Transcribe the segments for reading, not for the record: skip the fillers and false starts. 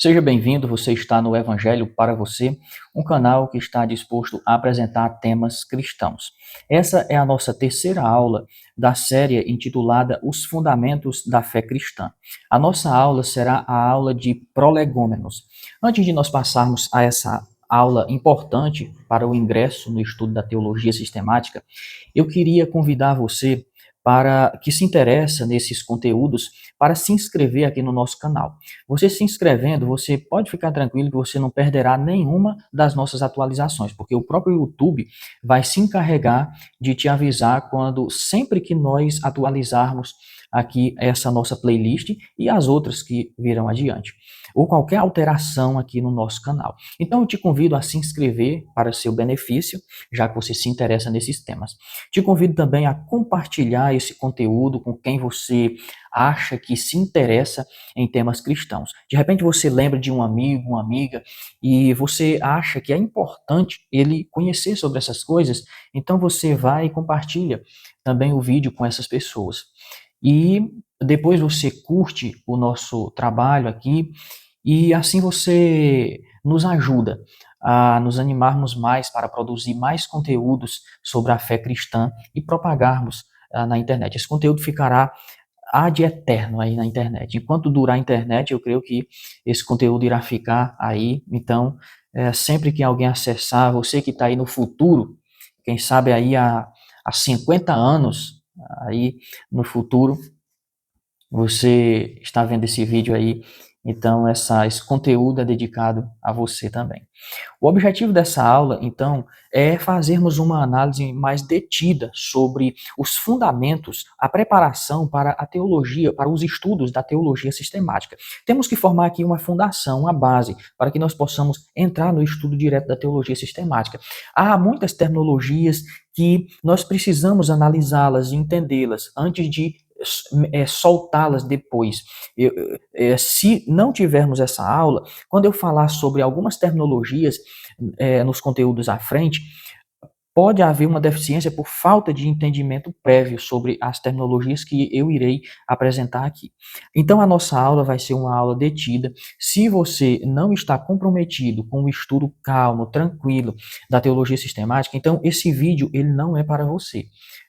Seja bem-vindo, você está no Evangelho para você, um canal que está disposto a apresentar temas cristãos. Essa é a nossa terceira aula da série intitulada Os Fundamentos da Fé Cristã. A nossa aula será a aula de prolegômenos. Antes de nós passarmos a essa aula importante para o ingresso no estudo da teologia sistemática, eu queria convidar você para que se interessa nesses conteúdos para se inscrever aqui no nosso canal. Você se inscrevendo, você pode ficar tranquilo que você não perderá nenhuma das nossas atualizações, porque o próprio YouTube vai se encarregar de te avisar quando sempre que nós atualizarmos aqui essa nossa playlist e as outras que virão adiante, ou qualquer alteração aqui no nosso canal. Então eu te convido a se inscrever para seu benefício, já que você se interessa nesses temas. Te convido também a compartilhar esse conteúdo com quem você acha que se interessa em temas cristãos. De repente você lembra de um amigo, uma amiga, e você acha que é importante ele conhecer sobre essas coisas, então você vai e compartilha também o vídeo com essas pessoas. E depois você curte o nosso trabalho aqui, e assim você nos ajuda a nos animarmos mais para produzir mais conteúdos sobre a fé cristã e propagarmos na internet. Esse conteúdo ficará ad eterno aí na internet. Enquanto durar a internet, eu creio que esse conteúdo irá ficar aí. Então, sempre que alguém acessar, você que está aí no futuro, quem sabe aí há 50 anos, aí no futuro, você está vendo esse vídeo aí, então esse conteúdo é dedicado a você também. O objetivo dessa aula, então, é fazermos uma análise mais detida sobre os fundamentos, a preparação para a teologia, para os estudos da teologia sistemática. Temos que formar aqui uma fundação, uma base, para que nós possamos entrar no estudo direto da teologia sistemática. Há muitas terminologias que nós precisamos analisá-las e entendê-las antes de soltá-las depois. Se não tivermos essa aula, quando eu falar sobre algumas terminologias nos conteúdos à frente, pode haver uma deficiência por falta de entendimento prévio sobre as terminologias que eu irei apresentar aqui. Então, a nossa aula vai ser uma aula detida. Se você não está comprometido com o estudo calmo, tranquilo da teologia sistemática, então esse vídeo ele não é para você.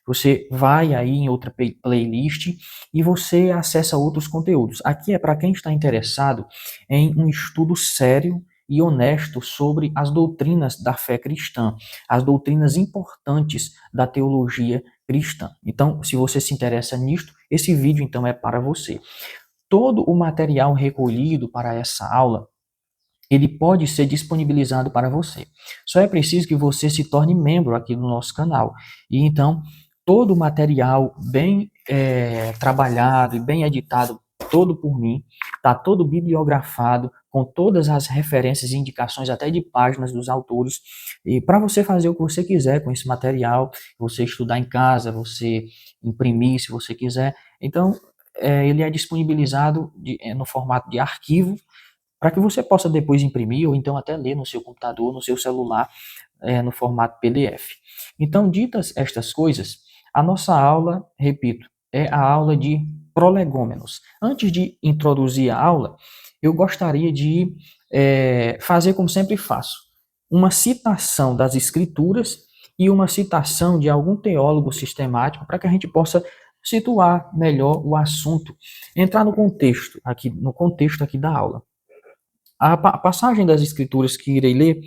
Você vai aí em outra playlist e você acessa outros conteúdos. Aqui é para quem está interessado em um estudo sério e honesto sobre as doutrinas da fé cristã, as doutrinas importantes da teologia cristã. Então, se você se interessa nisto, esse vídeo então é para você. Todo o material recolhido para essa aula, ele pode ser disponibilizado para você. Só é preciso que você se torne membro aqui do nosso canal. E então, todo o material bem trabalhado e bem editado, todo por mim, está todo bibliografado, com todas as referências e indicações, até de páginas dos autores, e para você fazer o que você quiser com esse material, você estudar em casa, você imprimir se você quiser. Então, ele é disponibilizado no formato de arquivo, para que você possa depois imprimir ou então até ler no seu computador, no seu celular, no formato PDF. Então, ditas estas coisas, a nossa aula, repito, é a aula de prolegômenos. Antes de introduzir a aula, eu gostaria de fazer como sempre faço, uma citação das Escrituras e uma citação de algum teólogo sistemático para que a gente possa situar melhor o assunto, entrar no contexto aqui da aula. A passagem das Escrituras que irei ler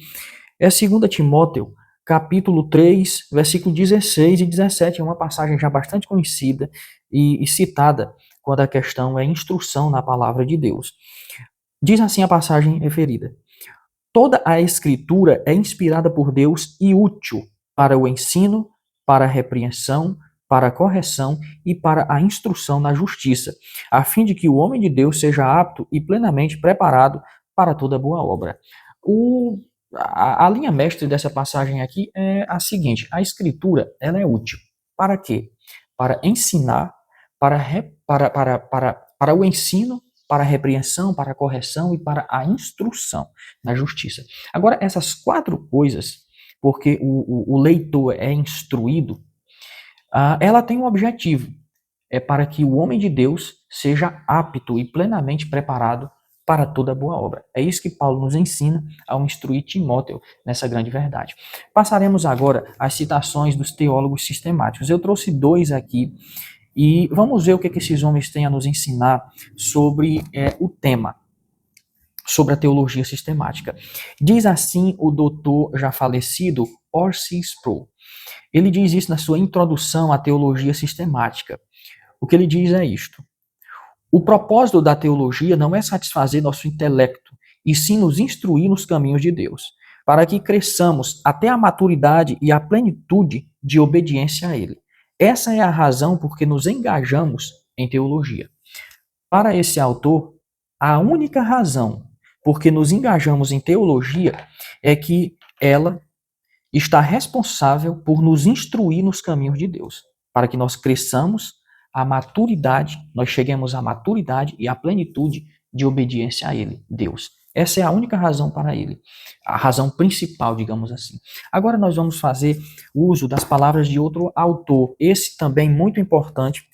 é 2 Timóteo, capítulo 3, versículo 16 e 17. É uma passagem já bastante conhecida e citada quando a questão é instrução na palavra de Deus. Diz assim a passagem referida: toda a Escritura é inspirada por Deus e útil para o ensino, para a repreensão, para a correção e para a instrução na justiça, a fim de que o homem de Deus seja apto e plenamente preparado para toda boa obra. A linha mestre dessa passagem aqui é a seguinte: a Escritura ela é útil. Para quê? Para ensinar, para o ensino, para a repreensão, para a correção e para a instrução na justiça. Agora, essas quatro coisas, porque o leitor é instruído, ela tem um objetivo, é para que o homem de Deus seja apto e plenamente preparado para toda boa obra. É isso que Paulo nos ensina ao instruir Timóteo nessa grande verdade. Passaremos agora às citações dos teólogos sistemáticos. Eu trouxe dois aqui e vamos ver o que esses homens têm a nos ensinar sobre o tema, sobre a teologia sistemática. Diz assim o doutor já falecido R.C. Sproul. Ele diz isso na sua introdução à teologia sistemática. O que ele diz é isto: o propósito da teologia não é satisfazer nosso intelecto, e sim nos instruir nos caminhos de Deus, para que cresçamos até a maturidade e a plenitude de obediência a Ele. Essa é a razão por que nos engajamos em teologia. Para esse autor, a única razão por que nos engajamos em teologia é que ela está responsável por nos instruir nos caminhos de Deus, para que nós cresçamos à maturidade, nós cheguemos à maturidade e à plenitude de obediência a Ele, Deus. Essa é a única razão para ele, a razão principal, digamos assim. Agora nós vamos fazer uso das palavras de outro autor, esse também muito importante,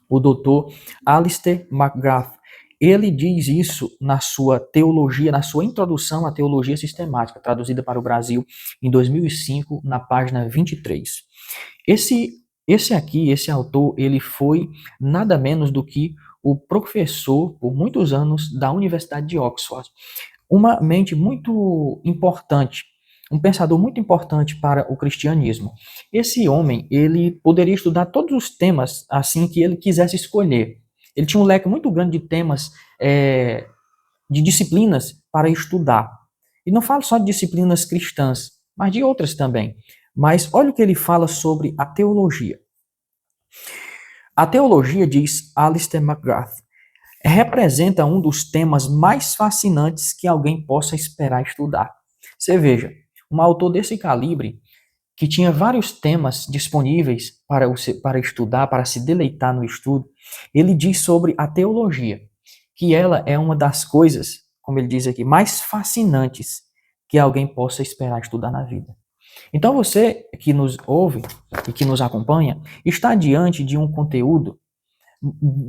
o doutor Alistair McGrath. Ele diz isso na sua teologia, na sua introdução à teologia sistemática, traduzida para o Brasil em 2005, na página 23. Esse autor, ele foi nada menos do que o professor, por muitos anos, da Universidade de Oxford. Uma mente muito importante, um pensador muito importante para o cristianismo. Esse homem, ele poderia estudar todos os temas assim que ele quisesse escolher. Ele tinha um leque muito grande de temas, de disciplinas para estudar. E não falo só de disciplinas cristãs, mas de outras também. Mas olha o que ele fala sobre a teologia. A teologia, diz Alistair McGrath, representa um dos temas mais fascinantes que alguém possa esperar estudar. Você veja, um autor desse calibre, que tinha vários temas disponíveis para estudar, para se deleitar no estudo, ele diz sobre a teologia, que ela é uma das coisas, como ele diz aqui, mais fascinantes que alguém possa esperar estudar na vida. Então você que nos ouve e que nos acompanha, está diante de um conteúdo,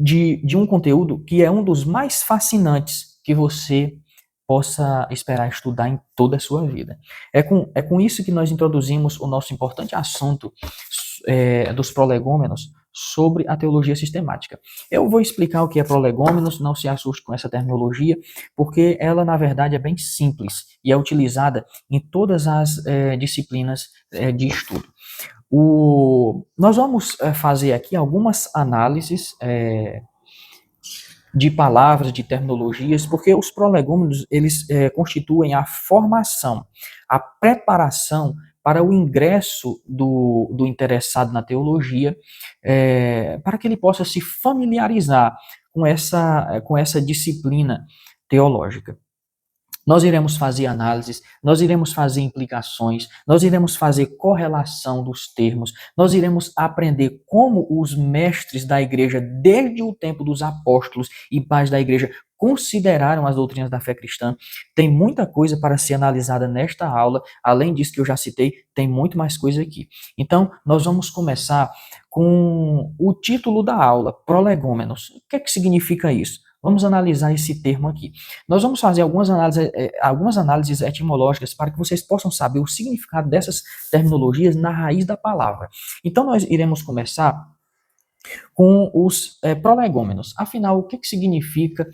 de um conteúdo que é um dos mais fascinantes que você possa esperar estudar em toda a sua vida. É com isso que nós introduzimos o nosso importante assunto dos prolegômenos sobre a teologia sistemática. Eu vou explicar o que é prolegômenos, não se assuste com essa terminologia, porque ela, na verdade, é bem simples e é utilizada em todas as disciplinas de estudo. Nós vamos fazer aqui algumas análises de palavras, de terminologias, porque os prolegômenos, eles constituem a formação, a preparação para o ingresso do interessado na teologia, para que ele possa se familiarizar com essa disciplina teológica. Nós iremos fazer análises, nós iremos fazer implicações, nós iremos fazer correlação dos termos, nós iremos aprender como os mestres da igreja, desde o tempo dos apóstolos e pais da igreja, consideraram as doutrinas da fé cristã. Tem muita coisa para ser analisada nesta aula, além disso que eu já citei, tem muito mais coisa aqui. Então, nós vamos começar com o título da aula, prolegômenos. O que é que significa isso? Vamos analisar esse termo aqui. Nós vamos fazer algumas análises etimológicas para que vocês possam saber o significado dessas terminologias na raiz da palavra. Então, nós iremos começar com os prolegômenos. Afinal, o que significa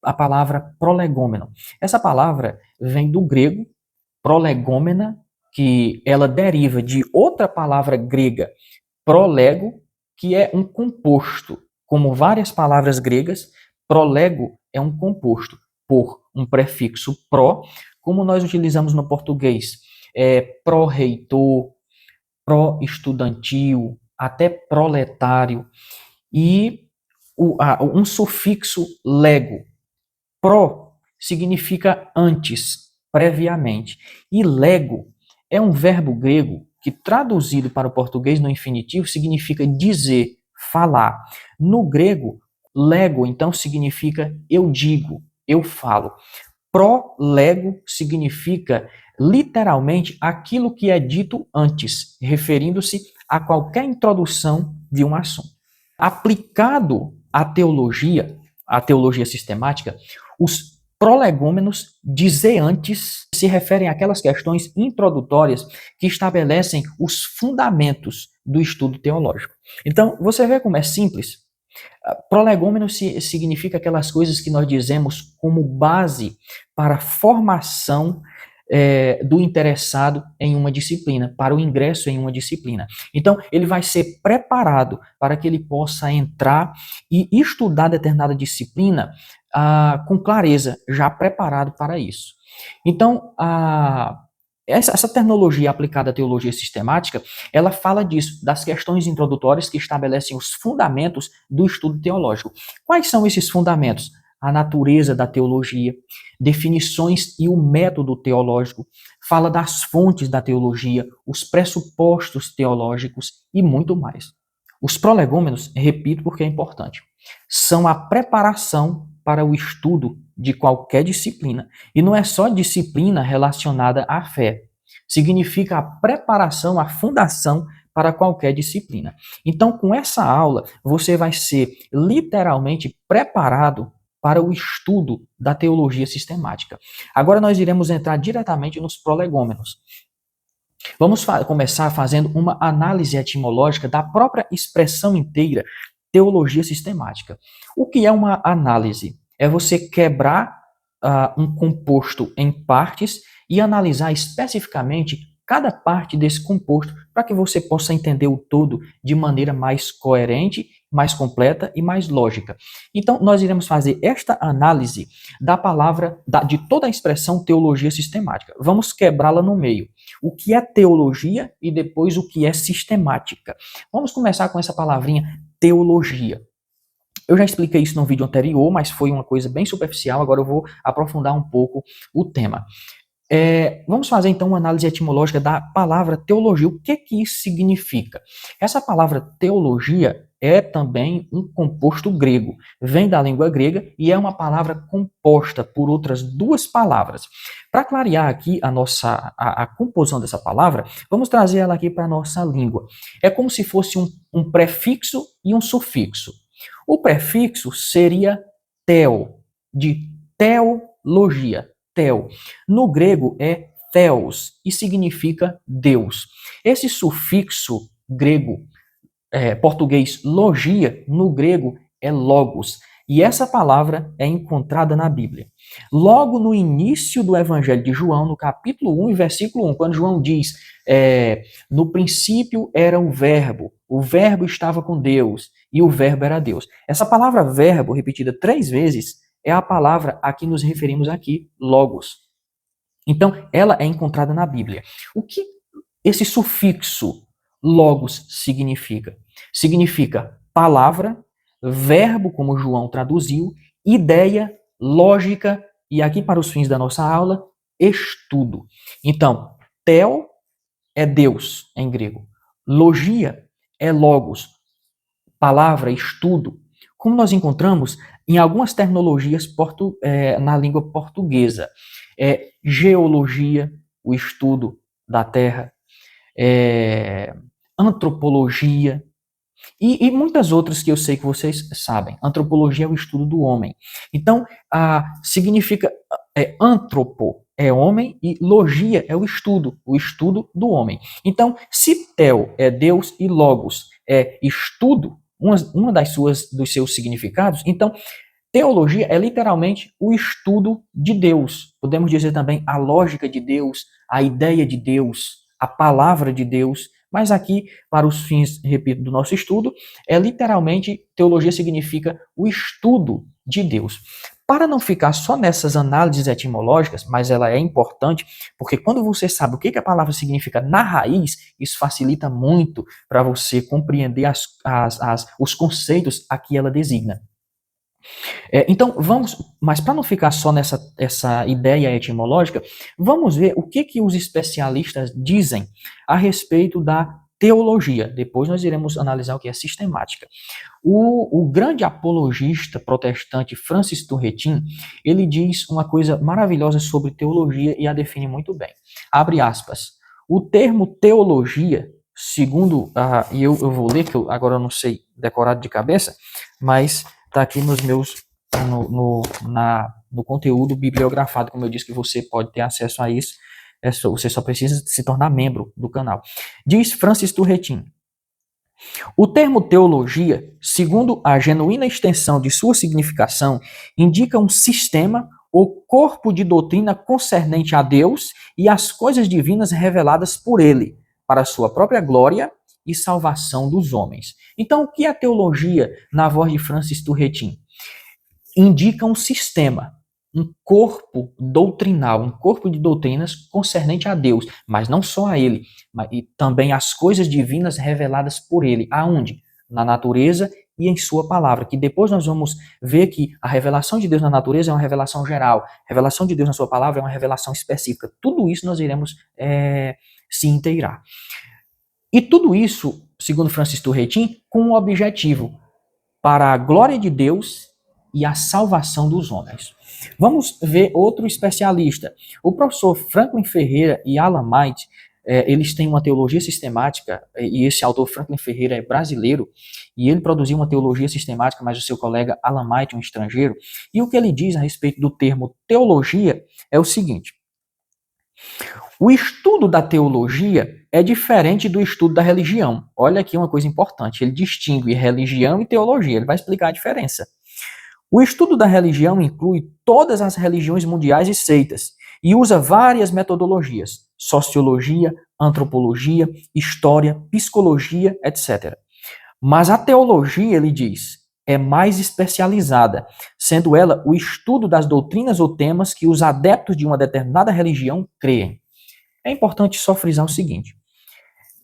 a palavra prolegômeno? Essa palavra vem do grego prolegômena, que ela deriva de outra palavra grega, prolego, que é um composto. Como várias palavras gregas, prolego é um composto por um prefixo pró, como nós utilizamos no português, pró-reitor, pró-estudantil, até proletário, e um sufixo lego. Pró significa antes, previamente, e lego é um verbo grego que, traduzido para o português no infinitivo, significa dizer, falar. No grego, lego, então, significa eu digo, eu falo. Prolego significa, literalmente, aquilo que é dito antes, referindo-se a qualquer introdução de um assunto. Aplicado à teologia, a teologia sistemática, os prolegômenos dizeantes se referem àquelas questões introdutórias que estabelecem os fundamentos do estudo teológico. Então, você vê como é simples? Prolegômeno significa aquelas coisas que nós dizemos como base para a formação do interessado em uma disciplina, para o ingresso em uma disciplina. Então, ele vai ser preparado para que ele possa entrar e estudar determinada disciplina com clareza, já preparado para isso. Então, essa terminologia aplicada à teologia sistemática, ela fala disso, das questões introdutórias que estabelecem os fundamentos do estudo teológico. Quais são esses fundamentos? A natureza da teologia, definições e o método teológico, fala das fontes da teologia, os pressupostos teológicos e muito mais. Os prolegômenos, repito porque é importante, são a preparação para o estudo de qualquer disciplina. E não é só disciplina relacionada à fé. Significa a preparação, a fundação para qualquer disciplina. Então, com essa aula, você vai ser literalmente preparado para o estudo da teologia sistemática. Agora nós iremos entrar diretamente nos prolegômenos. Vamos começar fazendo uma análise etimológica da própria expressão inteira, teologia sistemática. O que é uma análise? É você quebrar um composto em partes e analisar especificamente cada parte desse composto para que você possa entender o todo de maneira mais coerente, mais completa e mais lógica. Então, nós iremos fazer esta análise da palavra, de toda a expressão teologia sistemática. Vamos quebrá-la no meio. O que é teologia e depois o que é sistemática. Vamos começar com essa palavrinha teologia. Eu já expliquei isso no vídeo anterior, mas foi uma coisa bem superficial, agora eu vou aprofundar um pouco o tema. Vamos fazer então uma análise etimológica da palavra teologia. O que isso significa? Essa palavra teologia é também um composto grego, vem da língua grega e é uma palavra composta por outras duas palavras. Para clarear aqui a composição dessa palavra, vamos trazer ela aqui para a nossa língua. É como se fosse um prefixo e um sufixo. O prefixo seria theo, de teologia. Theo. No grego é theos e significa Deus. Esse sufixo grego, português logia, no grego é logos. E essa palavra é encontrada na Bíblia. Logo no início do Evangelho de João, no capítulo 1 e versículo 1, quando João diz, no princípio era o verbo estava com Deus e o verbo era Deus. Essa palavra verbo, repetida 3 vezes, é a palavra a que nos referimos aqui, logos. Então, ela é encontrada na Bíblia. O que esse sufixo logos significa? Significa palavra, verbo, como João traduziu, ideia, lógica, e aqui para os fins da nossa aula, estudo. Então, theo é Deus em grego. Logia é logos, palavra, estudo. Como nós encontramos em algumas terminologias na língua portuguesa. Geologia, o estudo da terra, antropologia, e muitas outras que eu sei que vocês sabem. Antropologia é o estudo do homem. Então, significa antropo é homem e logia é o estudo do homem. Então, se theo é Deus e logos é estudo, uma dos seus significados, então, teologia é literalmente o estudo de Deus. Podemos dizer também a lógica de Deus, a ideia de Deus, a palavra de Deus. Mas aqui, para os fins, repito, do nosso estudo, literalmente, teologia significa o estudo de Deus. Para não ficar só nessas análises etimológicas, mas ela é importante, porque quando você sabe o que a palavra significa na raiz, isso facilita muito para você compreender os conceitos a que ela designa. Então, mas para não ficar só essa ideia etimológica, vamos ver o que os especialistas dizem a respeito da teologia. Depois nós iremos analisar o que é sistemática. O grande apologista protestante Francis Turretin, ele diz uma coisa maravilhosa sobre teologia e a define muito bem. Abre aspas. O termo teologia, segundo, e eu vou ler, que agora eu não sei decorado de cabeça, mas está aqui nos meus no conteúdo bibliografado, como eu disse, que você pode ter acesso a isso. Você só precisa se tornar membro do canal. Diz Francis Turretin: o termo teologia, segundo a genuína extensão de sua significação, indica um sistema ou corpo de doutrina concernente a Deus e às coisas divinas reveladas por ele, para sua própria glória e salvação dos homens. Então, o que é teologia na voz de Francis Turretin? Indica um sistema, um corpo doutrinal, um corpo de doutrinas concernente a Deus, mas não só a ele, mas e também as coisas divinas reveladas por ele. Aonde? Na natureza e em sua palavra, que depois nós vamos ver que a revelação de Deus na natureza é uma revelação geral, a revelação de Deus na sua palavra é uma revelação específica. Tudo isso nós iremos se inteirar. E tudo isso, segundo Francis Turretin, com um objetivo: para a glória de Deus e a salvação dos homens. Vamos ver outro especialista. O professor Franklin Ferreira e Alan White, eles têm uma teologia sistemática, e esse autor Franklin Ferreira é brasileiro, e ele produziu uma teologia sistemática, mas o seu colega Alan White, um estrangeiro, e o que ele diz a respeito do termo teologia é o seguinte: o estudo da teologia é diferente do estudo da religião. Olha aqui uma coisa importante, ele distingue religião e teologia, ele vai explicar a diferença. O estudo da religião inclui todas as religiões mundiais e seitas, e usa várias metodologias: sociologia, antropologia, história, psicologia, etc. Mas a teologia, ele diz, é mais especializada, sendo ela o estudo das doutrinas ou temas que os adeptos de uma determinada religião creem. É importante só frisar o seguinte: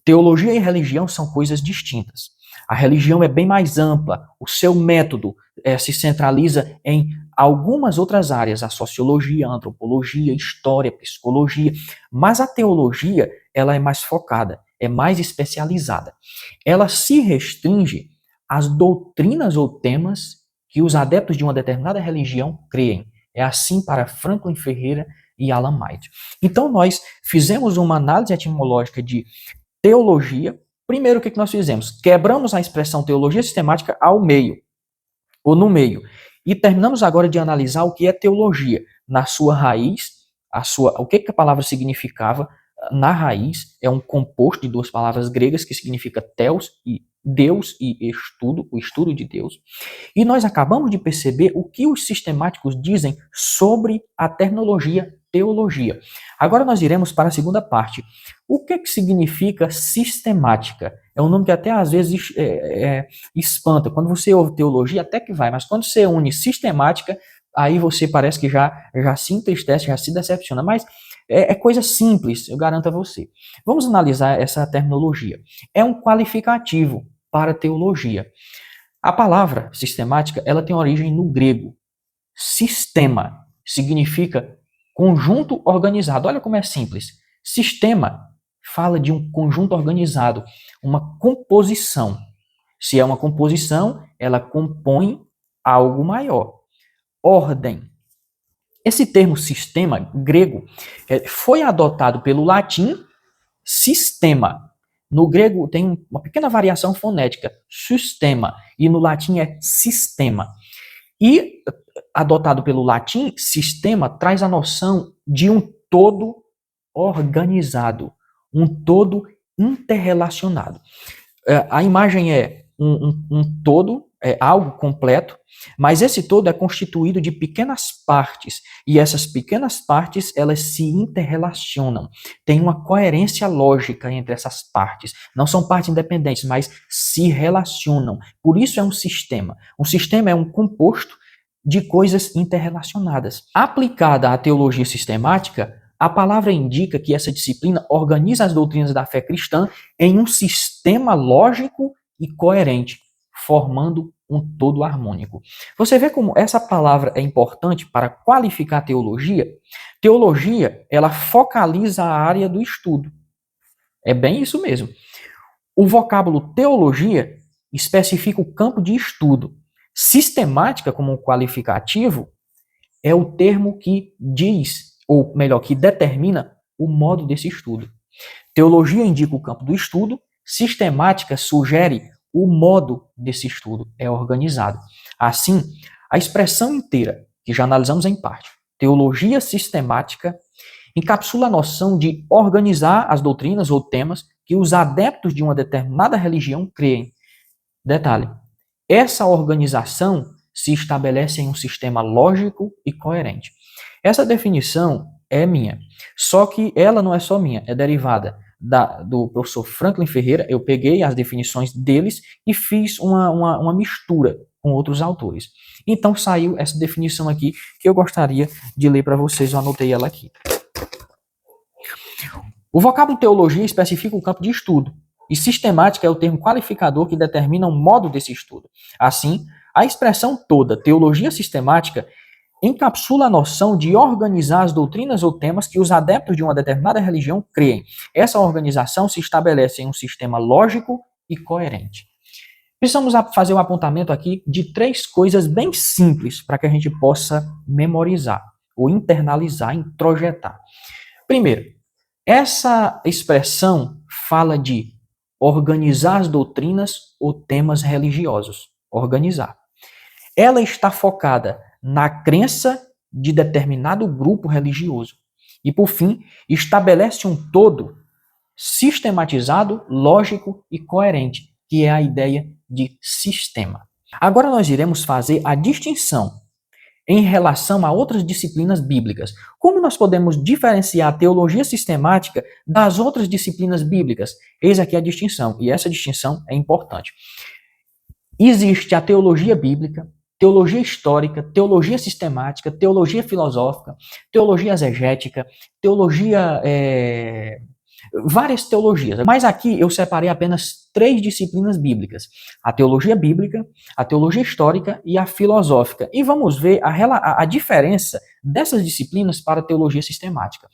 teologia e religião são coisas distintas. A religião é bem mais ampla, o seu método se centraliza em algumas outras áreas, a sociologia, a antropologia, a história, a psicologia, mas a teologia, ela é mais focada, é mais especializada. Ela se restringe às doutrinas ou temas que os adeptos de uma determinada religião creem. É assim para Franklin Ferreira e Alan White. Então nós fizemos uma análise etimológica de teologia. Primeiro, o que nós fizemos? Quebramos a expressão teologia sistemática ao meio, ou no meio. E terminamos agora de analisar o que é teologia, na sua raiz, o que a palavra significava na raiz. É um composto de duas palavras gregas que significa theos, e Deus, e estudo, o estudo de Deus. E nós acabamos de perceber o que os sistemáticos dizem sobre a terminologia teologia. Agora nós iremos para a segunda parte. O que significa sistemática? É um nome que até às vezes espanta. Quando você ouve teologia, até que vai, mas quando você une sistemática, aí você parece que já se entristece, já se decepciona. Mas é coisa simples, eu garanto a você. Vamos analisar essa terminologia. É um qualificativo para teologia. A palavra sistemática, ela tem origem no grego. Sistema significa conjunto organizado. Olha como é simples. Sistema fala de um conjunto organizado, uma composição. Se é uma composição, ela compõe algo maior. Ordem. Esse termo sistema grego foi adotado pelo latim sistema. No grego tem uma pequena variação fonética, sistema, e no latim é sistema. E, adotado pelo latim, sistema traz a noção de um todo organizado, um todo interrelacionado. A imagem é um todo, é algo completo, mas esse todo é constituído de pequenas partes, e essas pequenas partes, elas se interrelacionam. Tem uma coerência lógica entre essas partes. Não são partes independentes, mas se relacionam. Por isso é um sistema. Um sistema é um composto de coisas interrelacionadas. Aplicada à teologia sistemática, a palavra indica que essa disciplina organiza as doutrinas da fé cristã em um sistema lógico e coerente, formando um todo harmônico. Você vê como essa palavra é importante para qualificar a teologia? Teologia, ela focaliza a área do estudo. É bem isso mesmo. O vocábulo teologia especifica o campo de estudo. Sistemática, como um qualificativo, é o termo que diz, ou melhor, que determina o modo desse estudo. Teologia indica o campo do estudo, sistemática sugere o modo desse estudo, é organizado. Assim, A expressão inteira, que já analisamos em parte, teologia sistemática, encapsula a noção de organizar as doutrinas ou temas que os adeptos de uma determinada religião creem. Detalhe, essa organização se estabelece em um sistema lógico e coerente. Essa definição é minha, só que ela não é só minha, é derivada do professor Franklin Ferreira. Eu peguei as definições deles e fiz uma mistura com outros autores. Então saiu essa definição aqui que eu gostaria de ler para vocês, eu anotei ela aqui. O vocábulo teologia especifica o campo de estudo, e sistemática é o termo qualificador que determina o modo desse estudo. Assim, a expressão toda, teologia sistemática, encapsula a noção de organizar as doutrinas ou temas que os adeptos de uma determinada religião creem. Essa organização se estabelece em um sistema lógico e coerente. Precisamos fazer um apontamento aqui de 3 coisas bem simples para que a gente possa memorizar, ou internalizar, introjetar. Primeiro, essa expressão fala de organizar as doutrinas ou temas religiosos. Organizar. Ela está focada na crença de determinado grupo religioso. E, por fim, estabelece um todo sistematizado, lógico e coerente, que é a ideia de sistema. Agora nós iremos fazer a distinção em relação a outras disciplinas bíblicas. Como nós podemos diferenciar a teologia sistemática das outras disciplinas bíblicas? Eis aqui a distinção, e essa distinção é importante. Existe a teologia bíblica, teologia histórica, teologia sistemática, teologia filosófica, teologia exegética, teologia... várias teologias. Mas aqui eu separei apenas 3 disciplinas bíblicas: a teologia bíblica, a teologia histórica e a filosófica. E vamos ver a diferença dessas disciplinas para a teologia sistemática.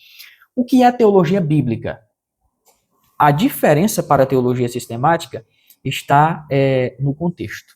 O que é a teologia bíblica? A diferença para a teologia sistemática está no contexto.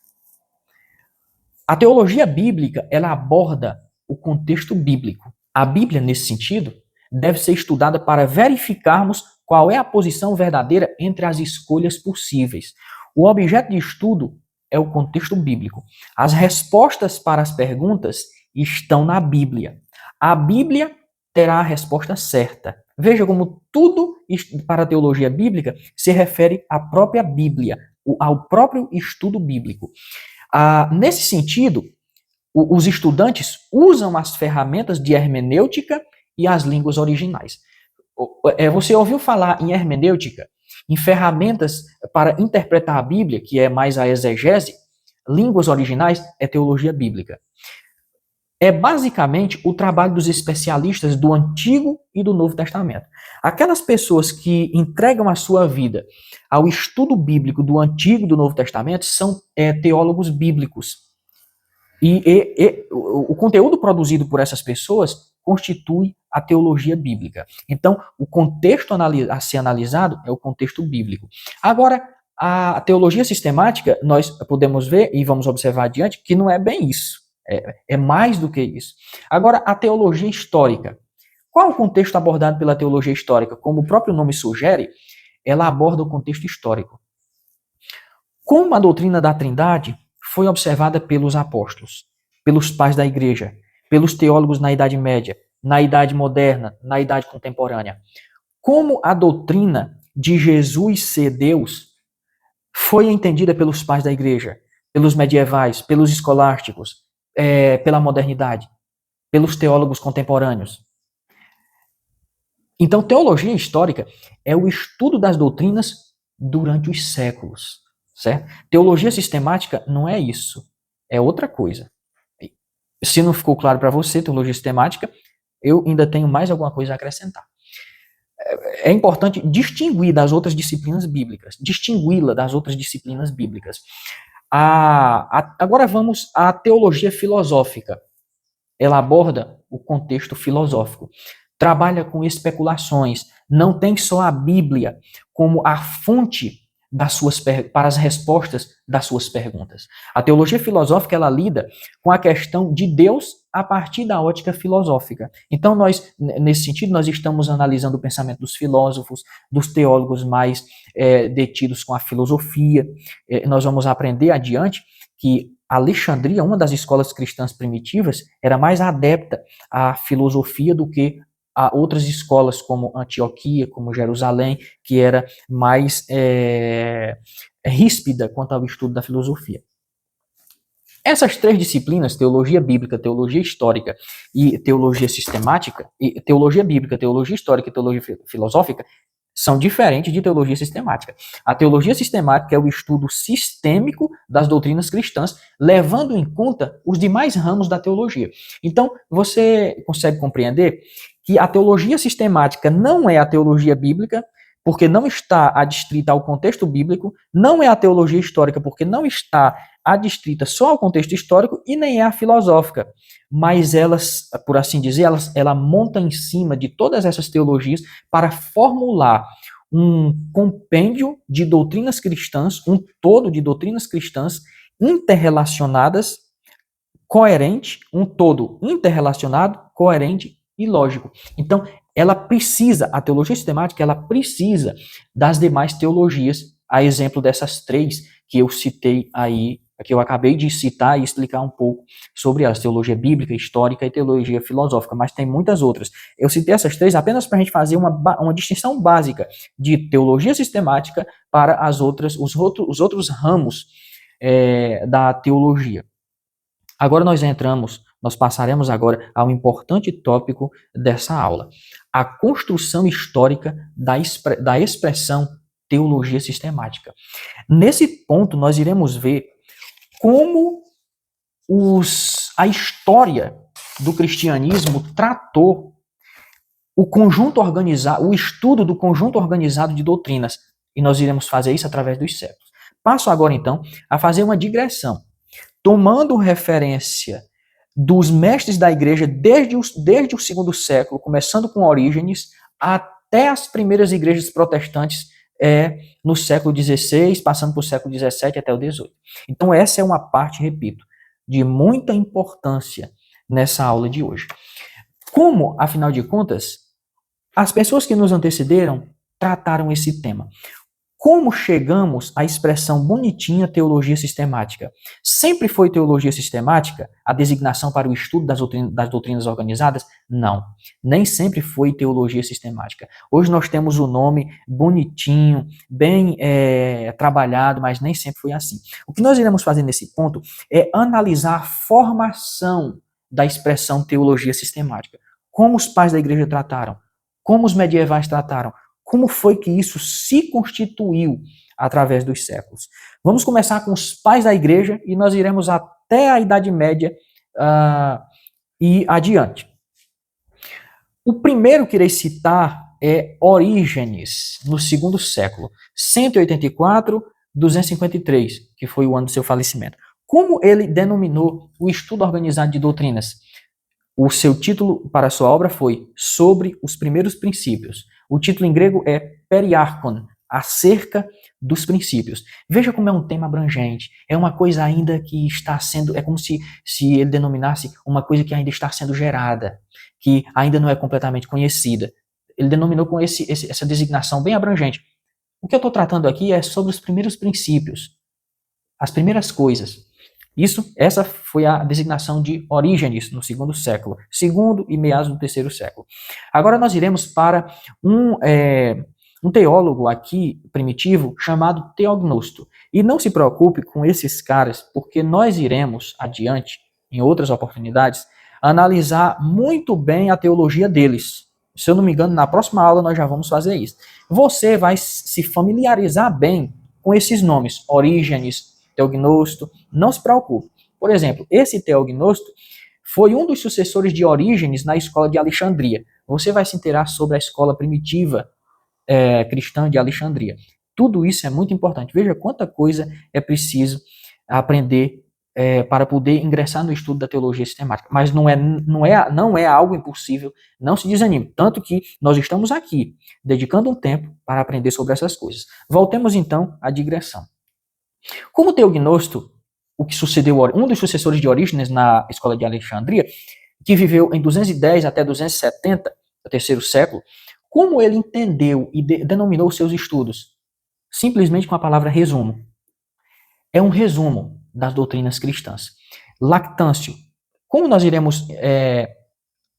A teologia bíblica, ela aborda o contexto bíblico. A Bíblia, nesse sentido, deve ser estudada para verificarmos qual é a posição verdadeira entre as escolhas possíveis. O objeto de estudo é o contexto bíblico. As respostas para as perguntas estão na Bíblia. A Bíblia terá a resposta certa. Veja como tudo para a teologia bíblica se refere à própria Bíblia, ao próprio estudo bíblico. Nesse sentido, os estudantes usam as ferramentas de hermenêutica e as línguas originais. Você ouviu falar em hermenêutica, em ferramentas para interpretar a Bíblia, que é mais a exegese? Línguas originais é teologia bíblica. É basicamente o trabalho dos especialistas do Antigo e do Novo Testamento. Aquelas pessoas que entregam a sua vida ao estudo bíblico do Antigo e do Novo Testamento são teólogos bíblicos. E o conteúdo produzido por essas pessoas constitui a teologia bíblica. Então, o contexto a ser analisado é o contexto bíblico. Agora, a teologia sistemática, nós podemos ver e vamos observar adiante que não é bem isso. É mais do que isso. Agora, a teologia histórica. Qual o contexto abordado pela teologia histórica? Como o próprio nome sugere, ela aborda o contexto histórico. Como a doutrina da Trindade foi observada pelos apóstolos, pelos pais da igreja, pelos teólogos na Idade Média, na Idade Moderna, na Idade Contemporânea. Como a doutrina de Jesus ser Deus foi entendida pelos pais da igreja, pelos medievais, pelos escolásticos, pela modernidade, pelos teólogos contemporâneos. Então, teologia histórica é o estudo das doutrinas durante os séculos, certo? Teologia sistemática não é isso, é outra coisa. Se não ficou claro para você, teologia sistemática, eu ainda tenho mais alguma coisa a acrescentar. É importante distinguir das outras disciplinas bíblicas, distingui-la das outras disciplinas bíblicas. Agora vamos à teologia filosófica. Ela aborda o contexto filosófico, trabalha com especulações, não tem só a Bíblia como a fonte para as respostas das suas perguntas. A teologia filosófica, ela lida com a questão de Deus a partir da ótica filosófica. Então, nesse sentido, nós estamos analisando o pensamento dos filósofos, dos teólogos mais detidos com a filosofia. Nós vamos aprender adiante que Alexandria, uma das escolas cristãs primitivas, era mais adepta à filosofia do que a outras escolas como Antioquia, como Jerusalém, que era mais ríspida quanto ao estudo da filosofia. Essas três disciplinas, teologia bíblica, teologia histórica e teologia sistemática, e teologia bíblica, teologia histórica e teologia filosófica, são diferentes de teologia sistemática. A teologia sistemática é o estudo sistêmico das doutrinas cristãs, levando em conta os demais ramos da teologia. Então, você consegue compreender que a teologia sistemática não é a teologia bíblica, porque não está adstrita ao contexto bíblico, não é a teologia histórica, porque não está adstrita só ao contexto histórico, e nem é a filosófica. Mas elas, por assim dizer, ela monta em cima de todas essas teologias para formular um compêndio de doutrinas cristãs, um todo de doutrinas cristãs interrelacionadas, coerente, um todo interrelacionado, coerente e lógico. Então, a teologia sistemática, ela precisa das demais teologias, a exemplo dessas três que eu citei aí, que eu acabei de citar e explicar um pouco sobre elas, teologia bíblica, histórica e teologia filosófica, mas tem muitas outras. Eu citei essas três apenas para a gente fazer uma distinção básica de teologia sistemática para os outros ramos da teologia. Agora nós passaremos agora ao importante tópico dessa aula, a construção histórica da expressão teologia sistemática. Nesse ponto, nós iremos ver como a história do cristianismo tratou o estudo do conjunto organizado de doutrinas, e nós iremos fazer isso através dos séculos. Passo agora, então, a fazer uma digressão, tomando referência dos mestres da igreja desde o segundo século, começando com Orígenes, até as primeiras igrejas protestantes no século XVI, passando por século XVII até o XVIII. Então essa é uma parte, repito, de muita importância nessa aula de hoje. Como, afinal de contas, as pessoas que nos antecederam trataram esse tema? Como chegamos à expressão bonitinha teologia sistemática? Sempre foi teologia sistemática a designação para o estudo das doutrinas organizadas? Não, nem sempre foi teologia sistemática. Hoje nós temos o nome bonitinho, bem trabalhado, mas nem sempre foi assim. O que nós iremos fazer nesse ponto é analisar a formação da expressão teologia sistemática. Como os pais da igreja trataram, como os medievais trataram, como foi que isso se constituiu através dos séculos. Vamos começar com os pais da igreja e nós iremos até a Idade Média e adiante. O primeiro que irei citar é Orígenes, no segundo século, 184, 253, que foi o ano do seu falecimento. Como ele denominou o estudo organizado de doutrinas? O seu título para a sua obra foi Sobre os Primeiros Princípios. O título em grego é Periarchon, acerca dos princípios. Veja como é um tema abrangente. É uma coisa ainda que está sendo, é como se ele denominasse uma coisa que ainda está sendo gerada, que ainda não é completamente conhecida. Ele denominou com essa designação bem abrangente. O que eu estou tratando aqui é sobre os primeiros princípios, as primeiras coisas. Essa foi a designação de Orígenes no segundo século, segundo e meados do terceiro século. Agora nós iremos para um teólogo aqui primitivo chamado Teognosto. E não se preocupe com esses caras, porque nós iremos adiante, em outras oportunidades, analisar muito bem a teologia deles. Se eu não me engano, na próxima aula nós já vamos fazer isso. Você vai se familiarizar bem com esses nomes, Orígenes, Teognosto, não se preocupe. Por exemplo, esse Teognosto foi um dos sucessores de Orígenes na escola de Alexandria. Você vai se inteirar sobre a escola primitiva cristã de Alexandria. Tudo isso é muito importante. Veja quanta coisa é preciso aprender para poder ingressar no estudo da teologia sistemática. Mas não é algo impossível, não se desanime. Tanto que nós estamos aqui, dedicando um tempo para aprender sobre essas coisas. Voltemos então à digressão. Como Teognosto, um dos sucessores de Orígenes na escola de Alexandria, que viveu em 210 até 270, no terceiro século, como ele entendeu e denominou seus estudos? Simplesmente com a palavra resumo. É um resumo. das doutrinas cristãs. Lactâncio. Como nós iremos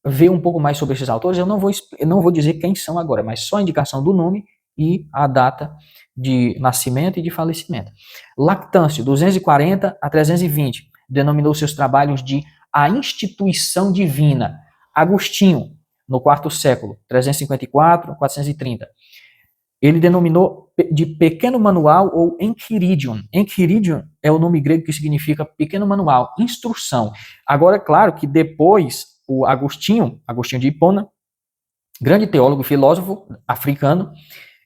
ver um pouco mais sobre esses autores, eu não vou dizer quem são agora, mas só a indicação do nome e a data de nascimento e de falecimento. Lactâncio, 240 a 320, denominou seus trabalhos de A Instituição Divina. Agostinho, no quarto século, 354 a 430, ele denominou de Pequeno Manual ou Enchiridion. Enchiridion é o nome grego que significa pequeno manual, instrução. Agora, é claro que depois o Agostinho de Hipona, grande teólogo e filósofo africano,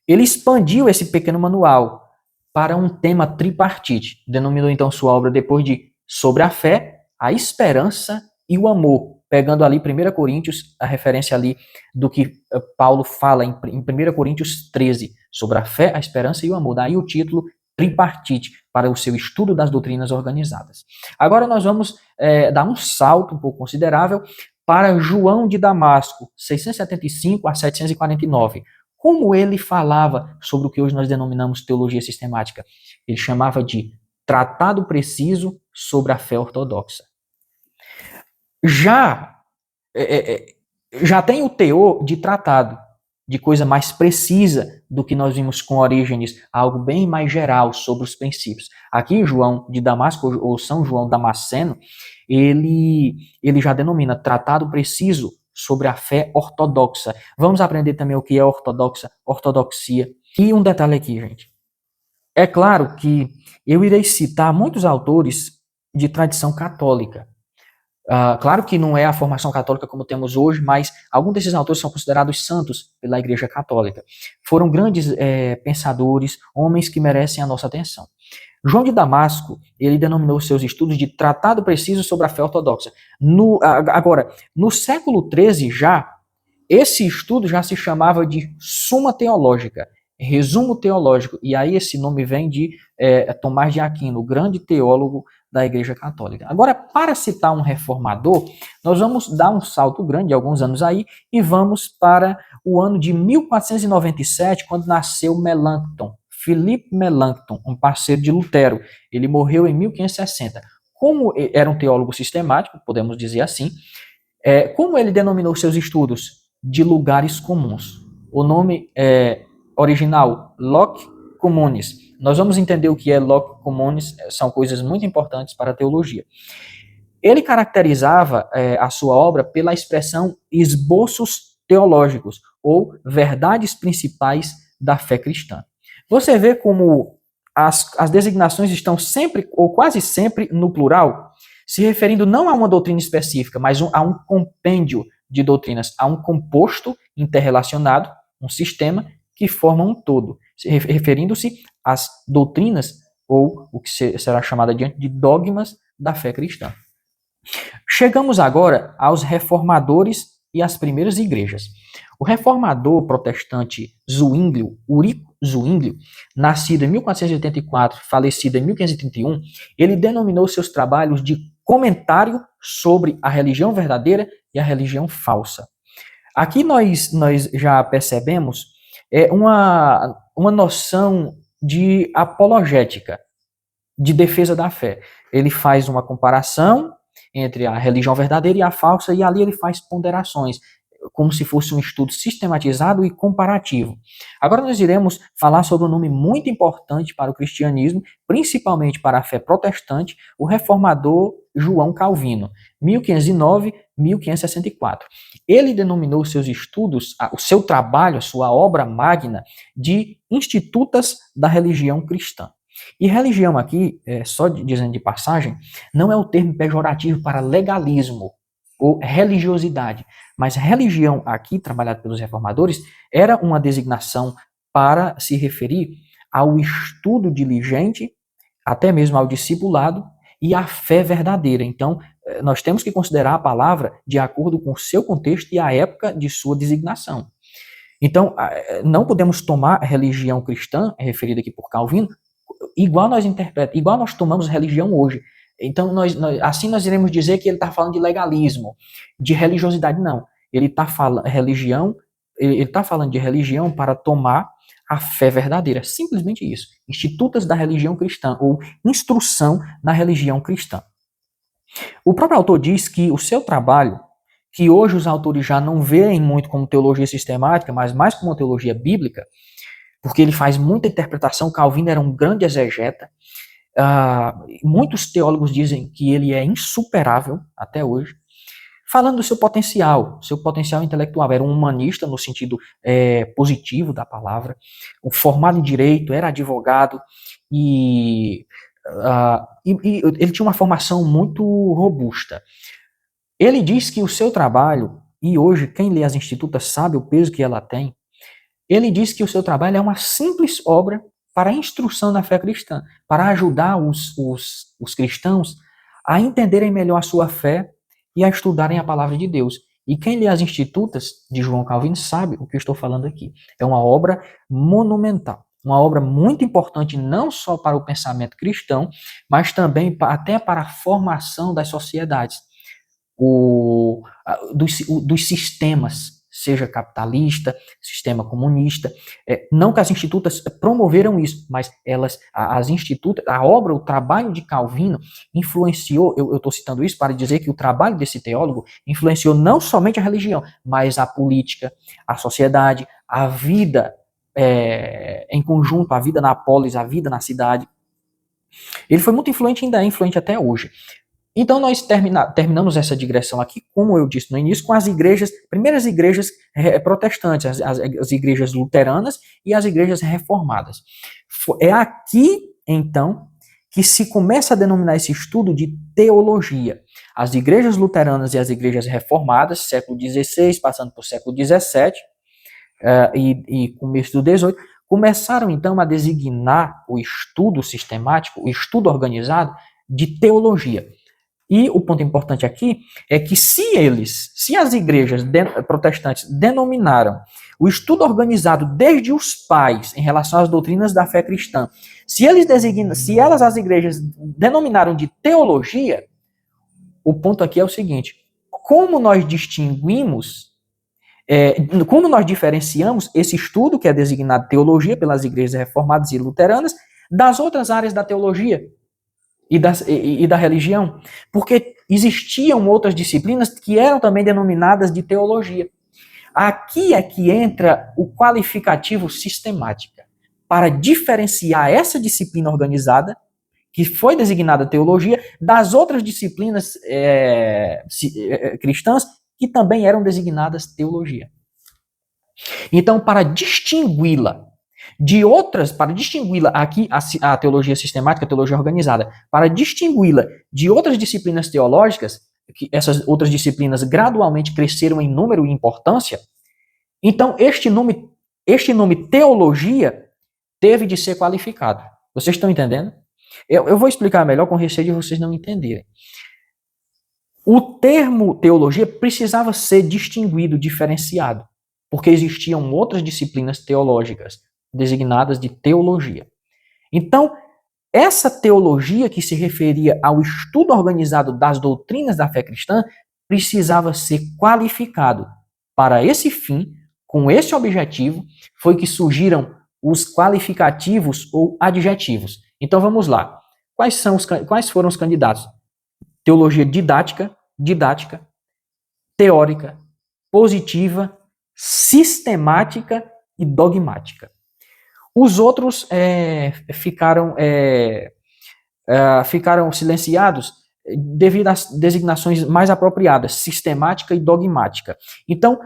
ele expandiu esse pequeno manual para um tema tripartite. Denominou então sua obra depois de Sobre a Fé, a Esperança e o Amor, pegando ali 1 Coríntios, a referência ali do que Paulo fala em 1 Coríntios 13, sobre a fé, a esperança e o amor. Daí o título tripartite, para o seu estudo das doutrinas organizadas. Agora nós vamos dar um salto um pouco considerável para João de Damasco, 675 a 749. Como ele falava sobre o que hoje nós denominamos teologia sistemática? Ele chamava de Tratado Preciso sobre a Fé Ortodoxa. Já tem o teor de tratado, de coisa mais precisa do que nós vimos com Orígenes, algo bem mais geral sobre os princípios. Aqui, João de Damasco, ou São João Damasceno, ele já denomina tratado preciso sobre a fé ortodoxa. Vamos aprender também o que é ortodoxia. E um detalhe aqui, gente. É claro que eu irei citar muitos autores de tradição católica. Claro que não é a formação católica como temos hoje, mas alguns desses autores são considerados santos pela Igreja Católica. Foram grandes pensadores, homens que merecem a nossa atenção. João de Damasco, ele denominou seus estudos de Tratado Preciso sobre a Fé Ortodoxa. Agora, no século XIII esse estudo já se chamava de Suma Teológica, Resumo Teológico, e aí esse nome vem de Tomás de Aquino, o grande teólogo da Igreja Católica. Agora, para citar um reformador, nós vamos dar um salto grande, alguns anos aí, e vamos para o ano de 1497, quando nasceu Melanchthon, Philippe Melanchthon, um parceiro de Lutero. Ele morreu em 1560. Como era um teólogo sistemático, podemos dizer assim, como ele denominou seus estudos? De lugares comuns. O nome original, Loci Communis. Nós vamos entender o que é Loci Communis, são coisas muito importantes para a teologia. Ele caracterizava a sua obra pela expressão esboços teológicos, ou verdades principais da fé cristã. Você vê como as designações estão sempre, ou quase sempre, no plural, se referindo não a uma doutrina específica, mas a um compêndio de doutrinas, a um composto interrelacionado, um sistema que forma um todo, referindo-se às doutrinas, ou o que será chamado adiante de dogmas da fé cristã. Chegamos agora aos reformadores e às primeiras igrejas. O reformador protestante Zwinglio, Ulrico Zwinglio, nascido em 1484, falecido em 1531, ele denominou seus trabalhos de comentário sobre a religião verdadeira e a religião falsa. Aqui nós já percebemos uma noção de apologética, de defesa da fé. Ele faz uma comparação entre a religião verdadeira e a falsa, e ali ele faz ponderações, como se fosse um estudo sistematizado e comparativo. Agora nós iremos falar sobre um nome muito importante para o cristianismo, principalmente para a fé protestante, o reformador João Calvino, 1509-1564. Ele denominou seus estudos, o seu trabalho, a sua obra magna, de Institutas da Religião Cristã. E religião aqui, só dizendo de passagem, não é o termo pejorativo para legalismo ou religiosidade, mas religião aqui, trabalhada pelos reformadores, era uma designação para se referir ao estudo diligente, até mesmo ao discipulado e à fé verdadeira. Então, nós temos que considerar a palavra de acordo com o seu contexto e a época de sua designação. Então, não podemos tomar a religião cristã, referida aqui por Calvino, igual nós tomamos religião hoje. Então, assim nós iremos dizer que ele está falando de legalismo, de religiosidade, não. Ele está falando religião ele está falando de religião para tomar a fé verdadeira, simplesmente isso. Institutas da religião cristã, ou instrução na religião cristã. O próprio autor diz que o seu trabalho, que hoje os autores já não veem muito como teologia sistemática, mas mais como teologia bíblica, porque ele faz muita interpretação. Calvino era um grande exegeta. Muitos teólogos dizem que ele é insuperável até hoje. Falando do seu potencial intelectual, era um humanista no sentido positivo da palavra, formado em direito, era advogado e ele tinha uma formação muito robusta. Ele diz que o seu trabalho, e hoje quem lê as Institutas sabe o peso que ela tem, ele diz que o seu trabalho é uma simples obra para a instrução da fé cristã, para ajudar os cristãos a entenderem melhor a sua fé e a estudarem a palavra de Deus. E quem lê as Institutas de João Calvino sabe o que eu estou falando aqui. É uma obra monumental, uma obra muito importante não só para o pensamento cristão, mas também até para a formação das sociedades, dos sistemas, seja capitalista, sistema comunista. Não que as Institutas promoveram isso, mas as Institutas, a obra, o trabalho de Calvino influenciou, eu estou citando isso para dizer que o trabalho desse teólogo influenciou não somente a religião, mas a política, a sociedade, a vida em conjunto, a vida na polis, a vida na cidade. Ele foi muito influente, ainda é influente até hoje. Então nós terminamos essa digressão aqui, como eu disse no início, com as primeiras igrejas protestantes, as igrejas luteranas e as igrejas reformadas. É aqui, então, que se começa a denominar esse estudo de teologia. As igrejas luteranas e as igrejas reformadas, século XVI, passando por século XVII e começo do XVIII, começaram então a designar o estudo sistemático, o estudo organizado de teologia. E o ponto importante aqui é que se as igrejas protestantes denominaram o estudo organizado desde os pais em relação às doutrinas da fé cristã, se as igrejas denominaram de teologia, o ponto aqui é o seguinte: como nós diferenciamos esse estudo que é designado teologia pelas igrejas reformadas e luteranas das outras áreas da teologia e da religião, porque existiam outras disciplinas que eram também denominadas de teologia. Aqui é que entra o qualificativo sistemática, para diferenciar essa disciplina organizada, que foi designada teologia, das outras disciplinas cristãs, que também eram designadas teologia. Então, para distingui-la aqui, a teologia sistemática, a teologia organizada, para distingui-la de outras disciplinas teológicas, que essas outras disciplinas gradualmente cresceram em número e importância, então este nome teologia teve de ser qualificado. Vocês estão entendendo? Eu vou explicar melhor com receio de vocês não entenderem. O termo teologia precisava ser distinguido, diferenciado, porque existiam outras disciplinas teológicas designadas de teologia. Então, essa teologia que se referia ao estudo organizado das doutrinas da fé cristã precisava ser qualificado. Para esse fim, com esse objetivo, foi que surgiram os qualificativos ou adjetivos. Então vamos lá. Quais foram os candidatos? Teologia didática, teórica, positiva, sistemática e dogmática. Os outros ficaram silenciados devido às designações mais apropriadas, sistemática e dogmática. Então,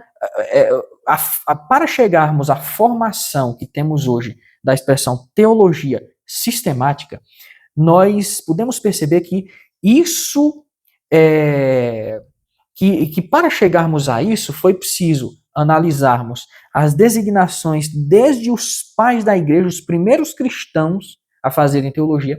para chegarmos à formação que temos hoje da expressão teologia sistemática, nós podemos perceber que isso que para chegarmos a isso foi preciso analisarmos as designações desde os pais da igreja, os primeiros cristãos a fazerem teologia,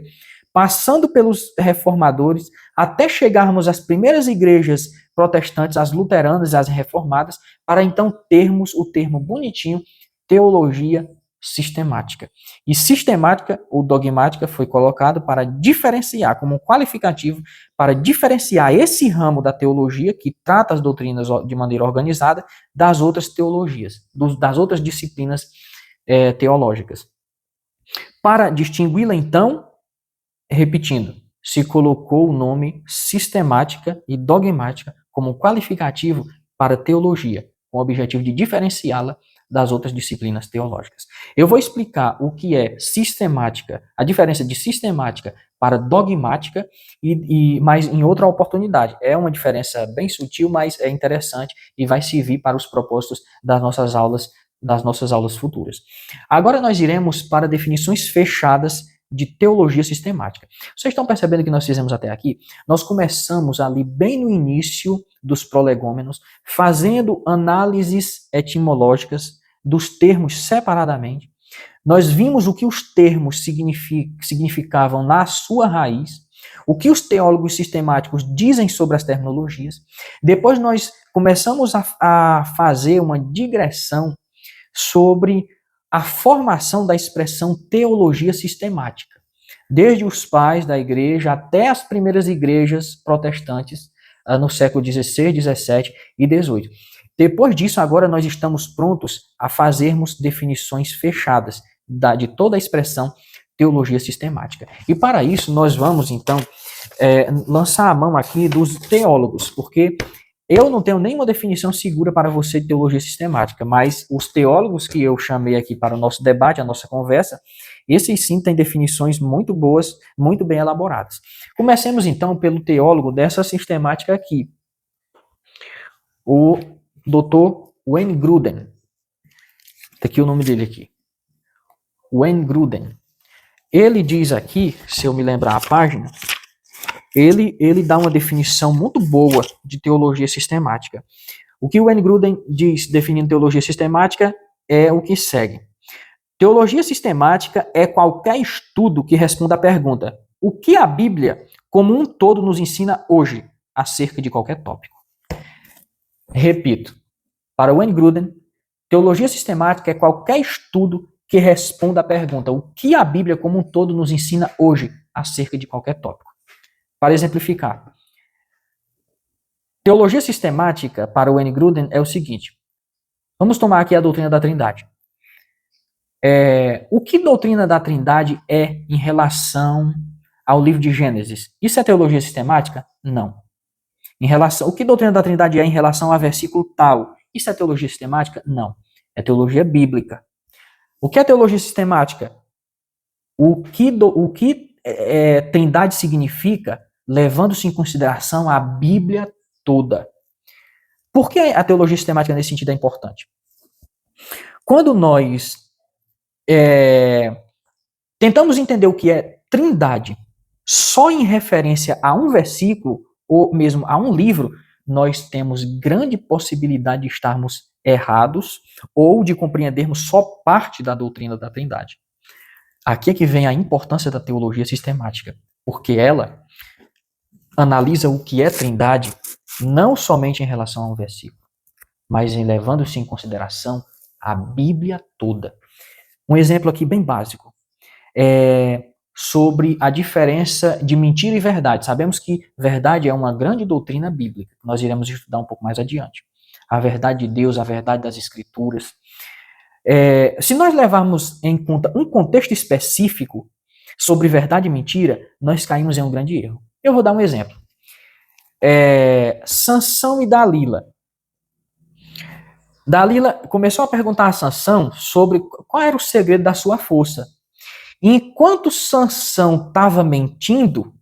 passando pelos reformadores, até chegarmos às primeiras igrejas protestantes, as luteranas, as reformadas, para então termos o termo bonitinho, teologia sistemática. E sistemática ou dogmática foi colocado para diferenciar, como um qualificativo, para diferenciar esse ramo da teologia que trata as doutrinas de maneira organizada das outras teologias, das outras disciplinas teológicas. Para distingui-la, então, repetindo, se colocou o nome sistemática e dogmática como qualificativo para teologia, com o objetivo de diferenciá-la das outras disciplinas teológicas. Eu vou explicar o que é sistemática, a diferença de sistemática para dogmática, mas em outra oportunidade. É uma diferença bem sutil, mas é interessante e vai servir para os propósitos das nossas aulas futuras. Agora nós iremos para definições fechadas de teologia sistemática. Vocês estão percebendo o que nós fizemos até aqui? Nós começamos ali bem no início dos prolegômenos, fazendo análises etimológicas dos termos separadamente. Nós vimos o que os termos significavam na sua raiz, o que os teólogos sistemáticos dizem sobre as terminologias. Depois nós começamos a fazer uma digressão sobre a formação da expressão teologia sistemática, desde os pais da igreja até as primeiras igrejas protestantes no século XVI, XVII e XVIII. Depois disso, agora nós estamos prontos a fazermos definições fechadas de toda a expressão teologia sistemática. E para isso, nós vamos, então, lançar a mão aqui dos teólogos, porque eu não tenho nenhuma definição segura para você de teologia sistemática, mas os teólogos que eu chamei aqui para o nosso debate, a nossa conversa, esses sim têm definições muito boas, muito bem elaboradas. Comecemos então pelo teólogo dessa sistemática aqui, o Dr. Wayne Grudem. Está aqui o nome dele aqui. Wayne Grudem. Ele diz aqui, se eu me lembrar a página, ele dá uma definição muito boa de teologia sistemática. O que o Wayne Grudem diz definindo teologia sistemática é o que segue. Teologia sistemática é qualquer estudo que responda à pergunta: o que a Bíblia, como um todo, nos ensina hoje acerca de qualquer tópico? Repito, para Wayne Grudem, teologia sistemática é qualquer estudo que responda à pergunta: o que a Bíblia, como um todo, nos ensina hoje acerca de qualquer tópico? Para exemplificar, teologia sistemática para Wayne Grudem é o seguinte. Vamos tomar aqui a doutrina da Trindade. O que doutrina da Trindade é em relação ao livro de Gênesis? Isso é teologia sistemática? Não. O que doutrina da Trindade é em relação a versículo tal? Isso é teologia sistemática? Não. É teologia bíblica. O que é teologia sistemática? O que Trindade significa, levando-se em consideração a Bíblia toda. Por que a teologia sistemática nesse sentido é importante? Quando nós tentamos entender o que é Trindade só em referência a um versículo ou mesmo a um livro, nós temos grande possibilidade de estarmos errados ou de compreendermos só parte da doutrina da Trindade. Aqui é que vem a importância da teologia sistemática, porque ela analisa o que é Trindade não somente em relação a um versículo, mas levando-se em consideração a Bíblia toda. Um exemplo aqui bem básico é sobre a diferença de mentira e verdade. Sabemos que verdade é uma grande doutrina bíblica, nós iremos estudar um pouco mais adiante. A verdade de Deus, a verdade das Escrituras. Se nós levarmos em conta um contexto específico sobre verdade e mentira, nós caímos em um grande erro. Eu vou dar um exemplo. Sansão e Dalila. Dalila começou a perguntar a Sansão sobre qual era o segredo da sua força. E enquanto Sansão estava mentindo,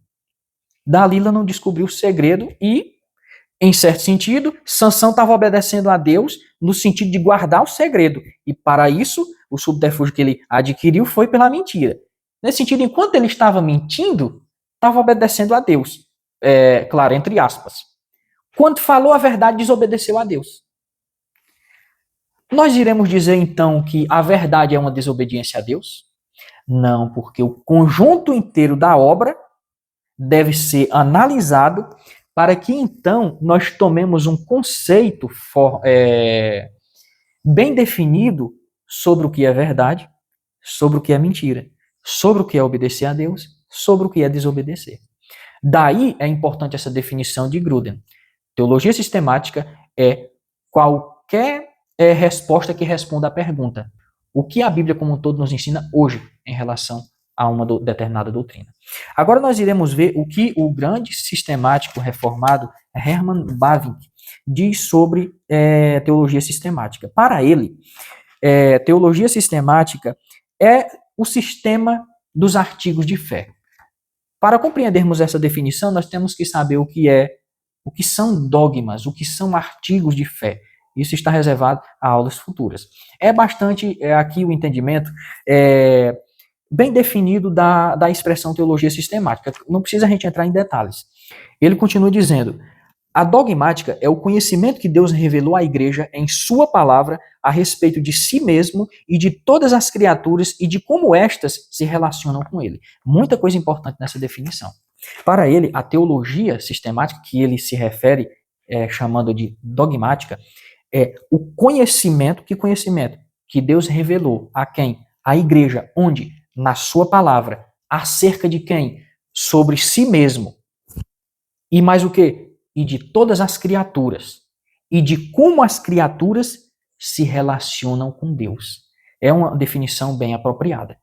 Dalila não descobriu o segredo e, em certo sentido, Sansão estava obedecendo a Deus no sentido de guardar o segredo. E para isso, o subterfúgio que ele adquiriu foi pela mentira. Nesse sentido, enquanto ele estava mentindo, estava obedecendo a Deus. Claro, entre aspas. Quando falou a verdade, desobedeceu a Deus. Nós iremos dizer, então, que a verdade é uma desobediência a Deus? Não, porque o conjunto inteiro da obra deve ser analisado para que, então, nós tomemos um conceito bem definido sobre o que é verdade sobre o que é mentira, sobre o que é obedecer a Deus, sobre o que é desobedecer. Daí é importante essa definição de Gruden. Teologia sistemática é qualquer resposta que responda à pergunta: o que a Bíblia como um todo nos ensina hoje em relação a uma determinada doutrina. Agora nós iremos ver o que o grande sistemático reformado Hermann Bavinck diz sobre teologia sistemática. Para ele, teologia sistemática é o sistema dos artigos de fé. Para compreendermos essa definição, nós temos que saber o que são dogmas, o que são artigos de fé. Isso está reservado a aulas futuras. É bastante aqui o entendimento bem definido da expressão teologia sistemática. Não precisa a gente entrar em detalhes. Ele continua dizendo: a dogmática é o conhecimento que Deus revelou à igreja em sua palavra a respeito de si mesmo e de todas as criaturas e de como estas se relacionam com ele. Muita coisa importante nessa definição. Para ele, a teologia sistemática, que ele se refere chamando de dogmática, é o conhecimento que Deus revelou a quem? A igreja, onde? Na sua palavra. Acerca de quem? Sobre si mesmo. E mais o quê? E de todas as criaturas. E de como as criaturas se relacionam com Deus. É uma definição bem apropriada.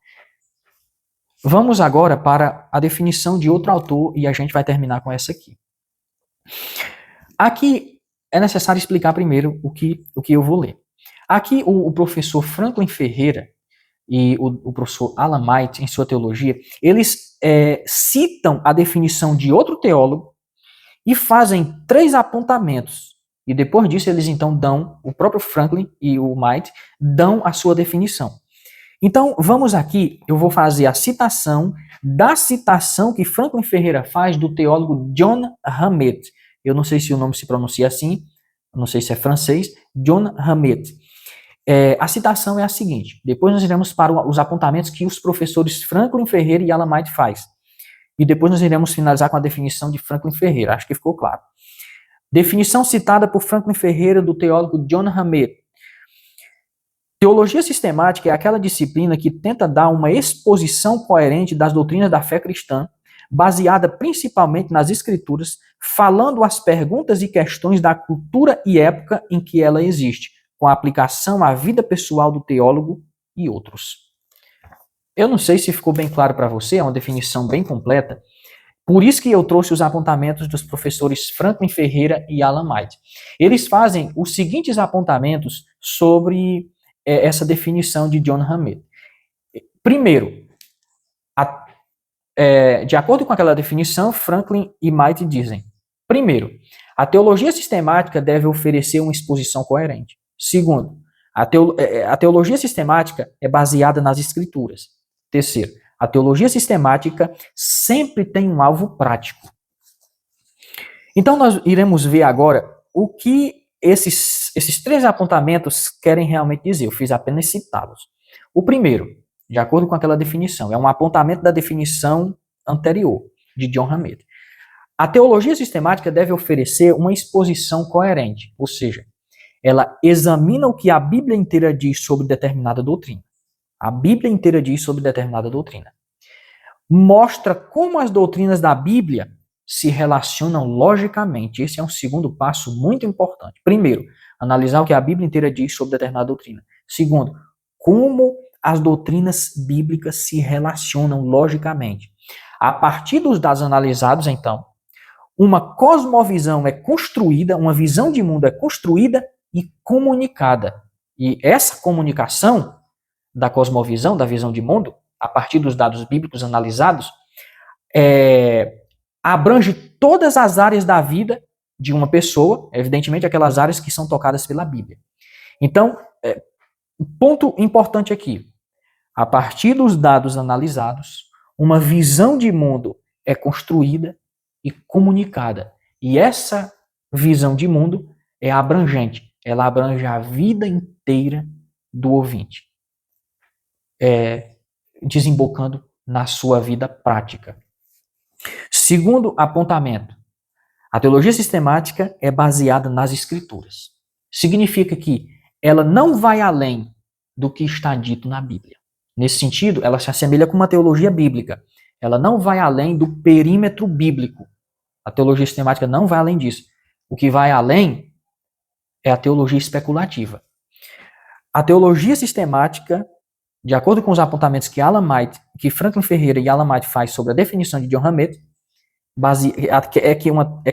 Vamos agora para a definição de outro autor e a gente vai terminar com essa aqui. Aqui é necessário explicar primeiro o que eu vou ler. Aqui o professor Franklin Ferreira e o professor Alan White, em sua teologia, eles citam a definição de outro teólogo e fazem 3 apontamentos. E depois disso eles então dão, o próprio Franklin e o White dão a sua definição. Então vamos aqui, eu vou fazer a citação da citação que Franklin Ferreira faz do teólogo John Hammett. Eu não sei se o nome se pronuncia assim, não sei se é francês, John Hammett. A citação é a seguinte, depois nós iremos para os apontamentos que os professores Franklin Ferreira e Alan White faz. E depois nós iremos finalizar com a definição de Franklin Ferreira, acho que ficou claro. Definição citada por Franklin Ferreira do teólogo John Hammett. Teologia sistemática é aquela disciplina que tenta dar uma exposição coerente das doutrinas da fé cristã, baseada principalmente nas escrituras, falando as perguntas e questões da cultura e época em que ela existe, com aplicação à vida pessoal do teólogo e outros. Eu não sei se ficou bem claro para você, é uma definição bem completa. Por isso que eu trouxe os apontamentos dos professores Franklin Ferreira e Alan White. Eles fazem os seguintes apontamentos sobre essa definição de John Hammett. Primeiro, de acordo com aquela definição, Franklin e White dizem: primeiro, a teologia sistemática deve oferecer uma exposição coerente. Segundo, a teologia sistemática é baseada nas escrituras. Terceiro, a teologia sistemática sempre tem um alvo prático. Então nós iremos ver agora o que esses 3 apontamentos querem realmente dizer. Eu fiz apenas citá-los. O primeiro, de acordo com aquela definição, é um apontamento da definição anterior, de John Hammett. A teologia sistemática deve oferecer uma exposição coerente, ou seja, ela examina o que a Bíblia inteira diz sobre determinada doutrina. A Bíblia inteira diz sobre determinada doutrina. Mostra como as doutrinas da Bíblia se relacionam logicamente. Esse é um segundo passo muito importante. Primeiro, analisar o que a Bíblia inteira diz sobre determinada doutrina. Segundo, como as doutrinas bíblicas se relacionam logicamente. A partir dos dados analisados, então, uma cosmovisão é construída, uma visão de mundo é construída e comunicada. E essa comunicação da cosmovisão, da visão de mundo, a partir dos dados bíblicos analisados, abrange todas as áreas da vida de uma pessoa, evidentemente aquelas áreas que são tocadas pela Bíblia. Então, ponto importante aqui, a partir dos dados analisados, uma visão de mundo é construída e comunicada. E essa visão de mundo é abrangente, ela abrange a vida inteira do ouvinte, desembocando na sua vida prática. Segundo apontamento, a teologia sistemática é baseada nas escrituras. Significa que ela não vai além do que está dito na Bíblia. Nesse sentido, ela se assemelha com uma teologia bíblica. Ela não vai além do perímetro bíblico. A teologia sistemática não vai além disso. O que vai além é a teologia especulativa. A teologia sistemática, de acordo com os apontamentos que Franklin Ferreira e Alan White faz sobre a definição de John Hammett,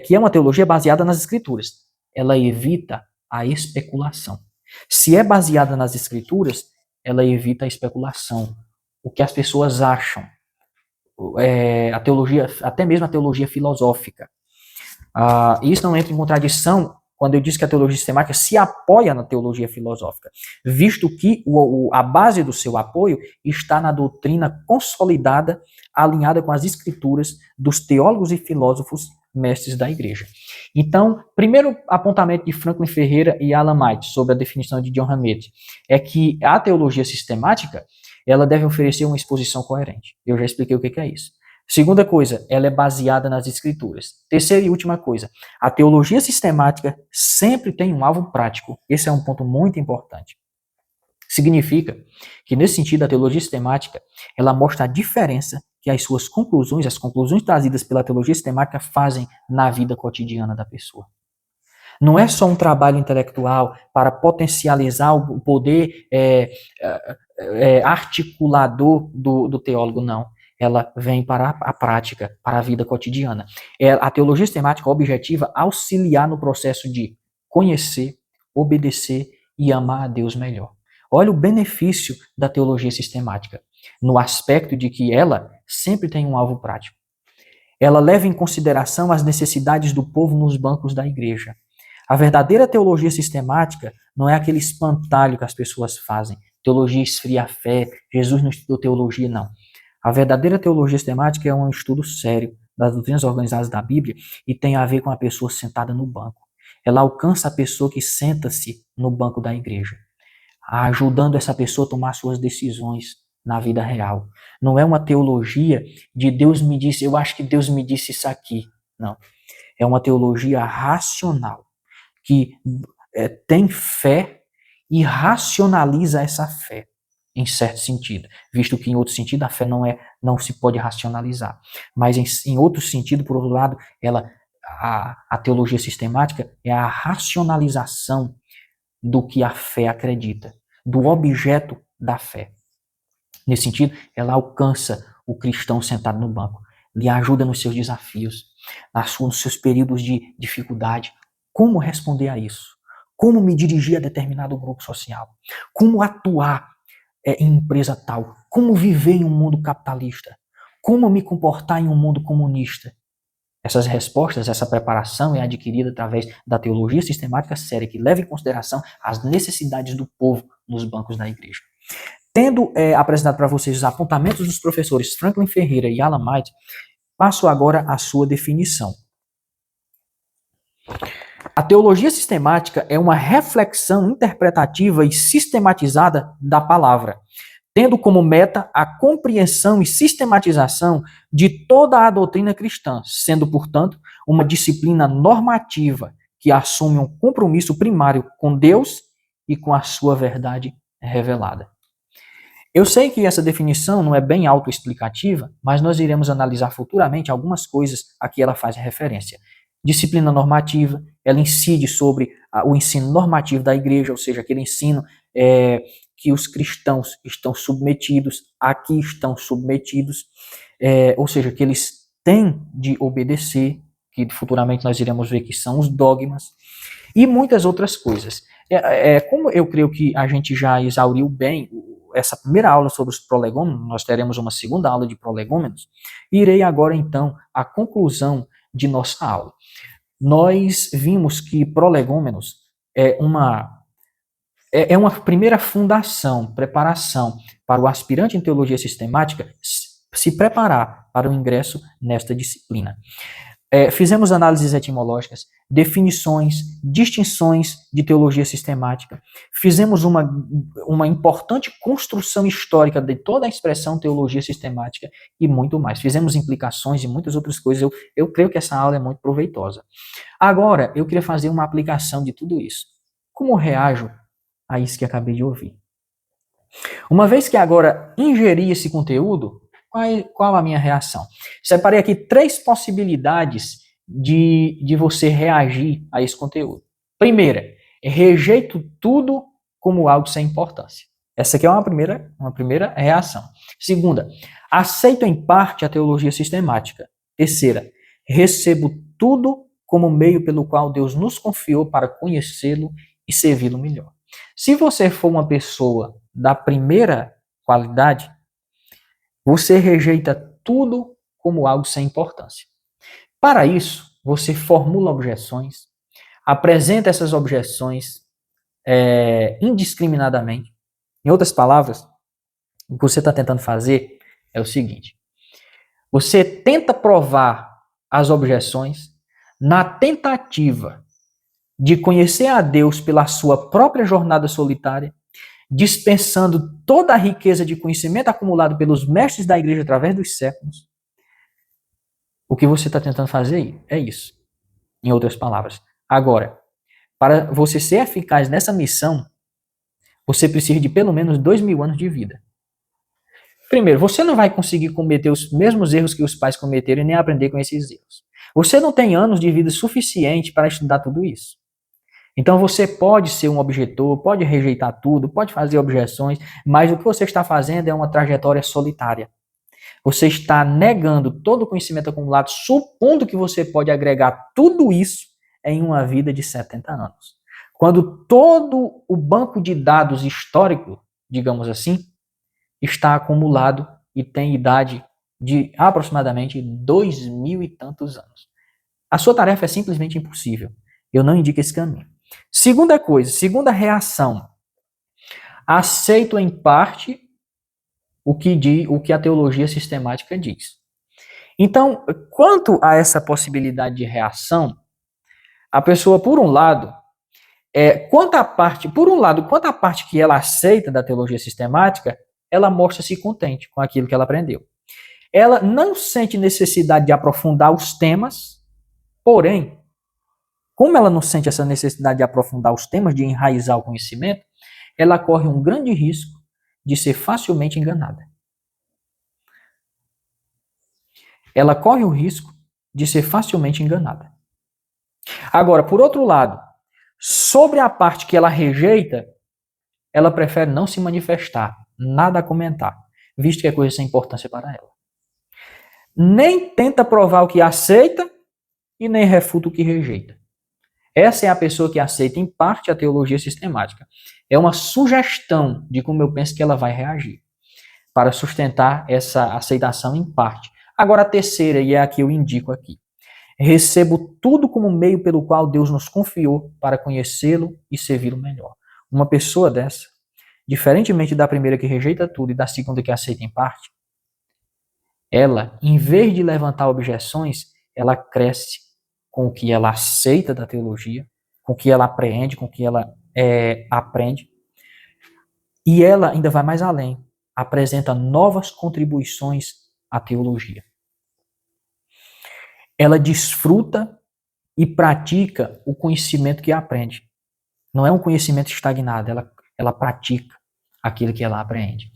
é uma teologia baseada nas escrituras. Ela evita a especulação. Se é baseada nas escrituras, ela evita a especulação. O que as pessoas acham. A teologia, até mesmo a teologia filosófica. Isso não entra em contradição quando eu disse que a teologia sistemática se apoia na teologia filosófica, visto que a base do seu apoio está na doutrina consolidada, alinhada com as escrituras dos teólogos e filósofos mestres da igreja. Então, primeiro apontamento de Franklin Ferreira e Alan White sobre a definição de John Hammett é que a teologia sistemática ela deve oferecer uma exposição coerente. Eu já expliquei o que é isso. Segunda coisa, ela é baseada nas escrituras. Terceira e última coisa, a teologia sistemática sempre tem um alvo prático. Esse é um ponto muito importante. Significa que, nesse sentido, a teologia sistemática, ela mostra a diferença que as suas conclusões, as conclusões trazidas pela teologia sistemática fazem na vida cotidiana da pessoa. Não é só um trabalho intelectual para potencializar o poder articulador do teólogo, não. Ela vem para a prática, para a vida cotidiana. A teologia sistemática objetiva auxiliar no processo de conhecer, obedecer e amar a Deus melhor. Olha o benefício da teologia sistemática, no aspecto de que ela sempre tem um alvo prático. Ela leva em consideração as necessidades do povo nos bancos da igreja. A verdadeira teologia sistemática não é aquele espantalho que as pessoas fazem. Teologia esfria a fé, Jesus não estudou teologia, não. A verdadeira teologia sistemática é um estudo sério das doutrinas organizadas da Bíblia e tem a ver com a pessoa sentada no banco. Ela alcança a pessoa que senta-se no banco da igreja, ajudando essa pessoa a tomar suas decisões na vida real. Não é uma teologia de Deus me disse, eu acho que Deus me disse isso aqui. Não. É uma teologia racional, que tem fé e racionaliza essa fé, em certo sentido, visto que em outro sentido a fé não se pode racionalizar. Mas em outro sentido, por outro lado, a teologia sistemática é a racionalização do que a fé acredita, do objeto da fé. Nesse sentido, ela alcança o cristão sentado no banco, lhe ajuda nos seus desafios, nos seus períodos de dificuldade. Como responder a isso? Como me dirigir a determinado grupo social? Como atuar em empresa tal? Como viver em um mundo capitalista? Como me comportar em um mundo comunista? Essas respostas, essa preparação é adquirida através da teologia sistemática séria, que leva em consideração as necessidades do povo nos bancos da igreja. Tendo apresentado para vocês os apontamentos dos professores Franklin Ferreira e Alan White, passo agora à sua definição. A teologia sistemática é uma reflexão interpretativa e sistematizada da palavra, tendo como meta a compreensão e sistematização de toda a doutrina cristã, sendo, portanto, uma disciplina normativa que assume um compromisso primário com Deus e com a sua verdade revelada. Eu sei que essa definição não é bem autoexplicativa, mas nós iremos analisar futuramente algumas coisas a que ela faz referência. Disciplina normativa, ela incide sobre o ensino normativo da igreja, ou seja, aquele ensino que os cristãos estão submetidos, aqui estão submetidos, ou seja, que eles têm de obedecer, que futuramente nós iremos ver que são os dogmas, e muitas outras coisas. Como eu creio que a gente já exauriu bem essa primeira aula sobre os prolegômenos, nós teremos uma segunda aula de prolegômenos, e irei agora então à conclusão de nossa aula. Nós vimos que prolegômenos é uma primeira fundação, preparação para o aspirante em teologia sistemática se preparar para o ingresso nesta disciplina. Fizemos análises etimológicas, definições, distinções de teologia sistemática. Fizemos uma importante construção histórica de toda a expressão teologia sistemática e muito mais. Fizemos implicações e muitas outras coisas. Eu creio que essa aula é muito proveitosa. Agora, eu queria fazer uma aplicação de tudo isso. Como reajo a isso que acabei de ouvir? Uma vez que agora ingeri esse conteúdo, qual a minha reação? Separei aqui 3 possibilidades de você reagir a esse conteúdo. Primeira, rejeito tudo como algo sem importância. Essa aqui é uma primeira reação. Segunda, aceito em parte a teologia sistemática. Terceira, recebo tudo como meio pelo qual Deus nos confiou para conhecê-lo e servi-lo melhor. Se você for uma pessoa da primeira qualidade, você rejeita tudo como algo sem importância. Para isso, você formula objeções, apresenta essas objeções indiscriminadamente. Em outras palavras, o que você está tentando fazer é o seguinte: você tenta provar as objeções na tentativa de conhecer a Deus pela sua própria jornada solitária, dispensando toda a riqueza de conhecimento acumulado pelos mestres da igreja através dos séculos. O que você está tentando fazer é isso, em outras palavras. Agora, para você ser eficaz nessa missão, você precisa de pelo menos 2.000 anos de vida. Primeiro, você não vai conseguir cometer os mesmos erros que os pais cometeram e nem aprender com esses erros. Você não tem anos de vida suficiente para estudar tudo isso. Então você pode ser um objetor, pode rejeitar tudo, pode fazer objeções, mas o que você está fazendo é uma trajetória solitária. Você está negando todo o conhecimento acumulado, supondo que você pode agregar tudo isso em uma vida de 70 anos. Quando todo o banco de dados histórico, digamos assim, está acumulado e tem idade de aproximadamente 2.000 e tantos anos. A sua tarefa é simplesmente impossível. Eu não indico esse caminho. Segunda coisa, segunda reação. Aceito em parte o que a teologia sistemática diz. Então, quanto a essa possibilidade de reação, a pessoa, por um lado, quanto à parte que ela aceita da teologia sistemática, ela mostra-se contente com aquilo que ela aprendeu. Ela não sente necessidade de aprofundar os temas, porém, como ela não sente essa necessidade de aprofundar os temas, de enraizar o conhecimento, ela corre um grande risco de ser facilmente enganada. Ela corre o risco de ser facilmente enganada. Agora, por outro lado, sobre a parte que ela rejeita, ela prefere não se manifestar, nada a comentar, visto que é coisa sem importância para ela. Nem tenta provar o que aceita e nem refuta o que rejeita. Essa é a pessoa que aceita em parte a teologia sistemática. É uma sugestão de como eu penso que ela vai reagir, para sustentar essa aceitação em parte. Agora a terceira, e é a que eu indico aqui. Recebo tudo como meio pelo qual Deus nos confiou para conhecê-lo e servi-lo melhor. Uma pessoa dessa, diferentemente da primeira que rejeita tudo e da segunda que aceita em parte, ela, em vez de levantar objeções, ela cresce com o que ela aceita da teologia, com o que ela apreende, com o que ela aprende. E ela ainda vai mais além, apresenta novas contribuições à teologia. Ela desfruta e pratica o conhecimento que aprende. Não é um conhecimento estagnado, ela pratica aquilo que ela aprende.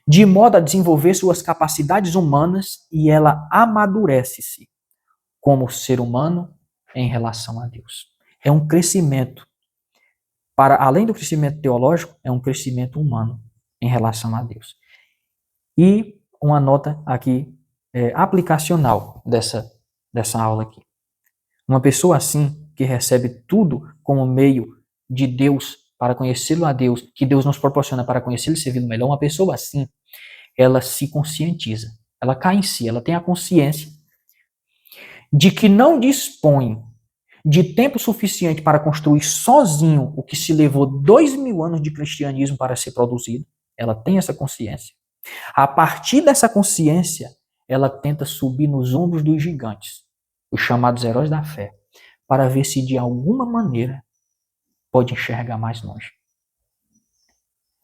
De modo a desenvolver suas capacidades humanas e ela amadurece-se como ser humano em relação a Deus. É um crescimento, para além do crescimento teológico, é um crescimento humano em relação a Deus. E uma nota aqui aplicacional dessa aula aqui. Uma pessoa assim, que recebe tudo como meio de Deus para conhecê-lo a Deus, que Deus nos proporciona para conhecê-lo e servi-lo melhor, uma pessoa assim, ela se conscientiza, ela cai em si, ela tem a consciência de que não dispõe de tempo suficiente para construir sozinho o que se levou 2.000 anos de cristianismo para ser produzido. Ela tem essa consciência. A partir dessa consciência, ela tenta subir nos ombros dos gigantes, os chamados heróis da fé, para ver se de alguma maneira pode enxergar mais longe.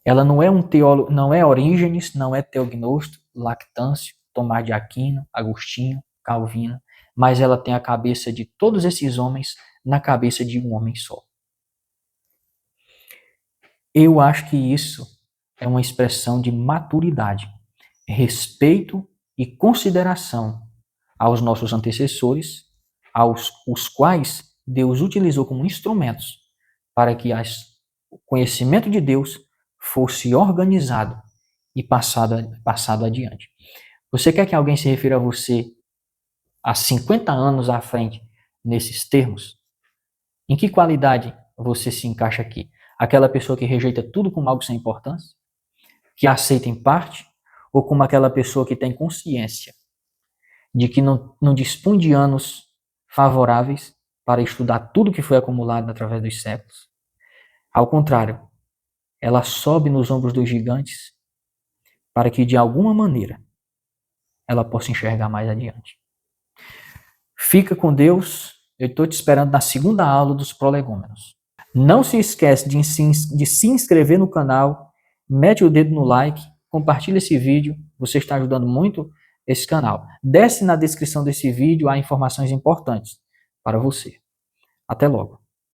Ela não é um teólogo, não é Orígenes, não é Teognosto, Lactâncio, Tomás de Aquino, Agostinho, Calvino, mas ela tem a cabeça de todos esses homens na cabeça de um homem só. Eu acho que isso é uma expressão de maturidade, respeito e consideração aos nossos antecessores, aos os quais Deus utilizou como instrumentos para que o conhecimento de Deus fosse organizado e passado adiante. Você quer que alguém se refira a você há 50 anos à frente nesses termos? Em que qualidade você se encaixa aqui? Aquela pessoa que rejeita tudo como algo sem importância? Que aceita em parte? Ou como aquela pessoa que tem consciência de que não dispõe de anos favoráveis para estudar tudo que foi acumulado através dos séculos? Ao contrário, ela sobe nos ombros dos gigantes para que, de alguma maneira, ela possa enxergar mais adiante. Fica com Deus. Eu estou te esperando na segunda aula dos prolegômenos. Não se esquece de se inscrever no canal, mete o dedo no like, compartilha esse vídeo, você está ajudando muito esse canal. Desce na descrição desse vídeo, há informações importantes para você. Até logo.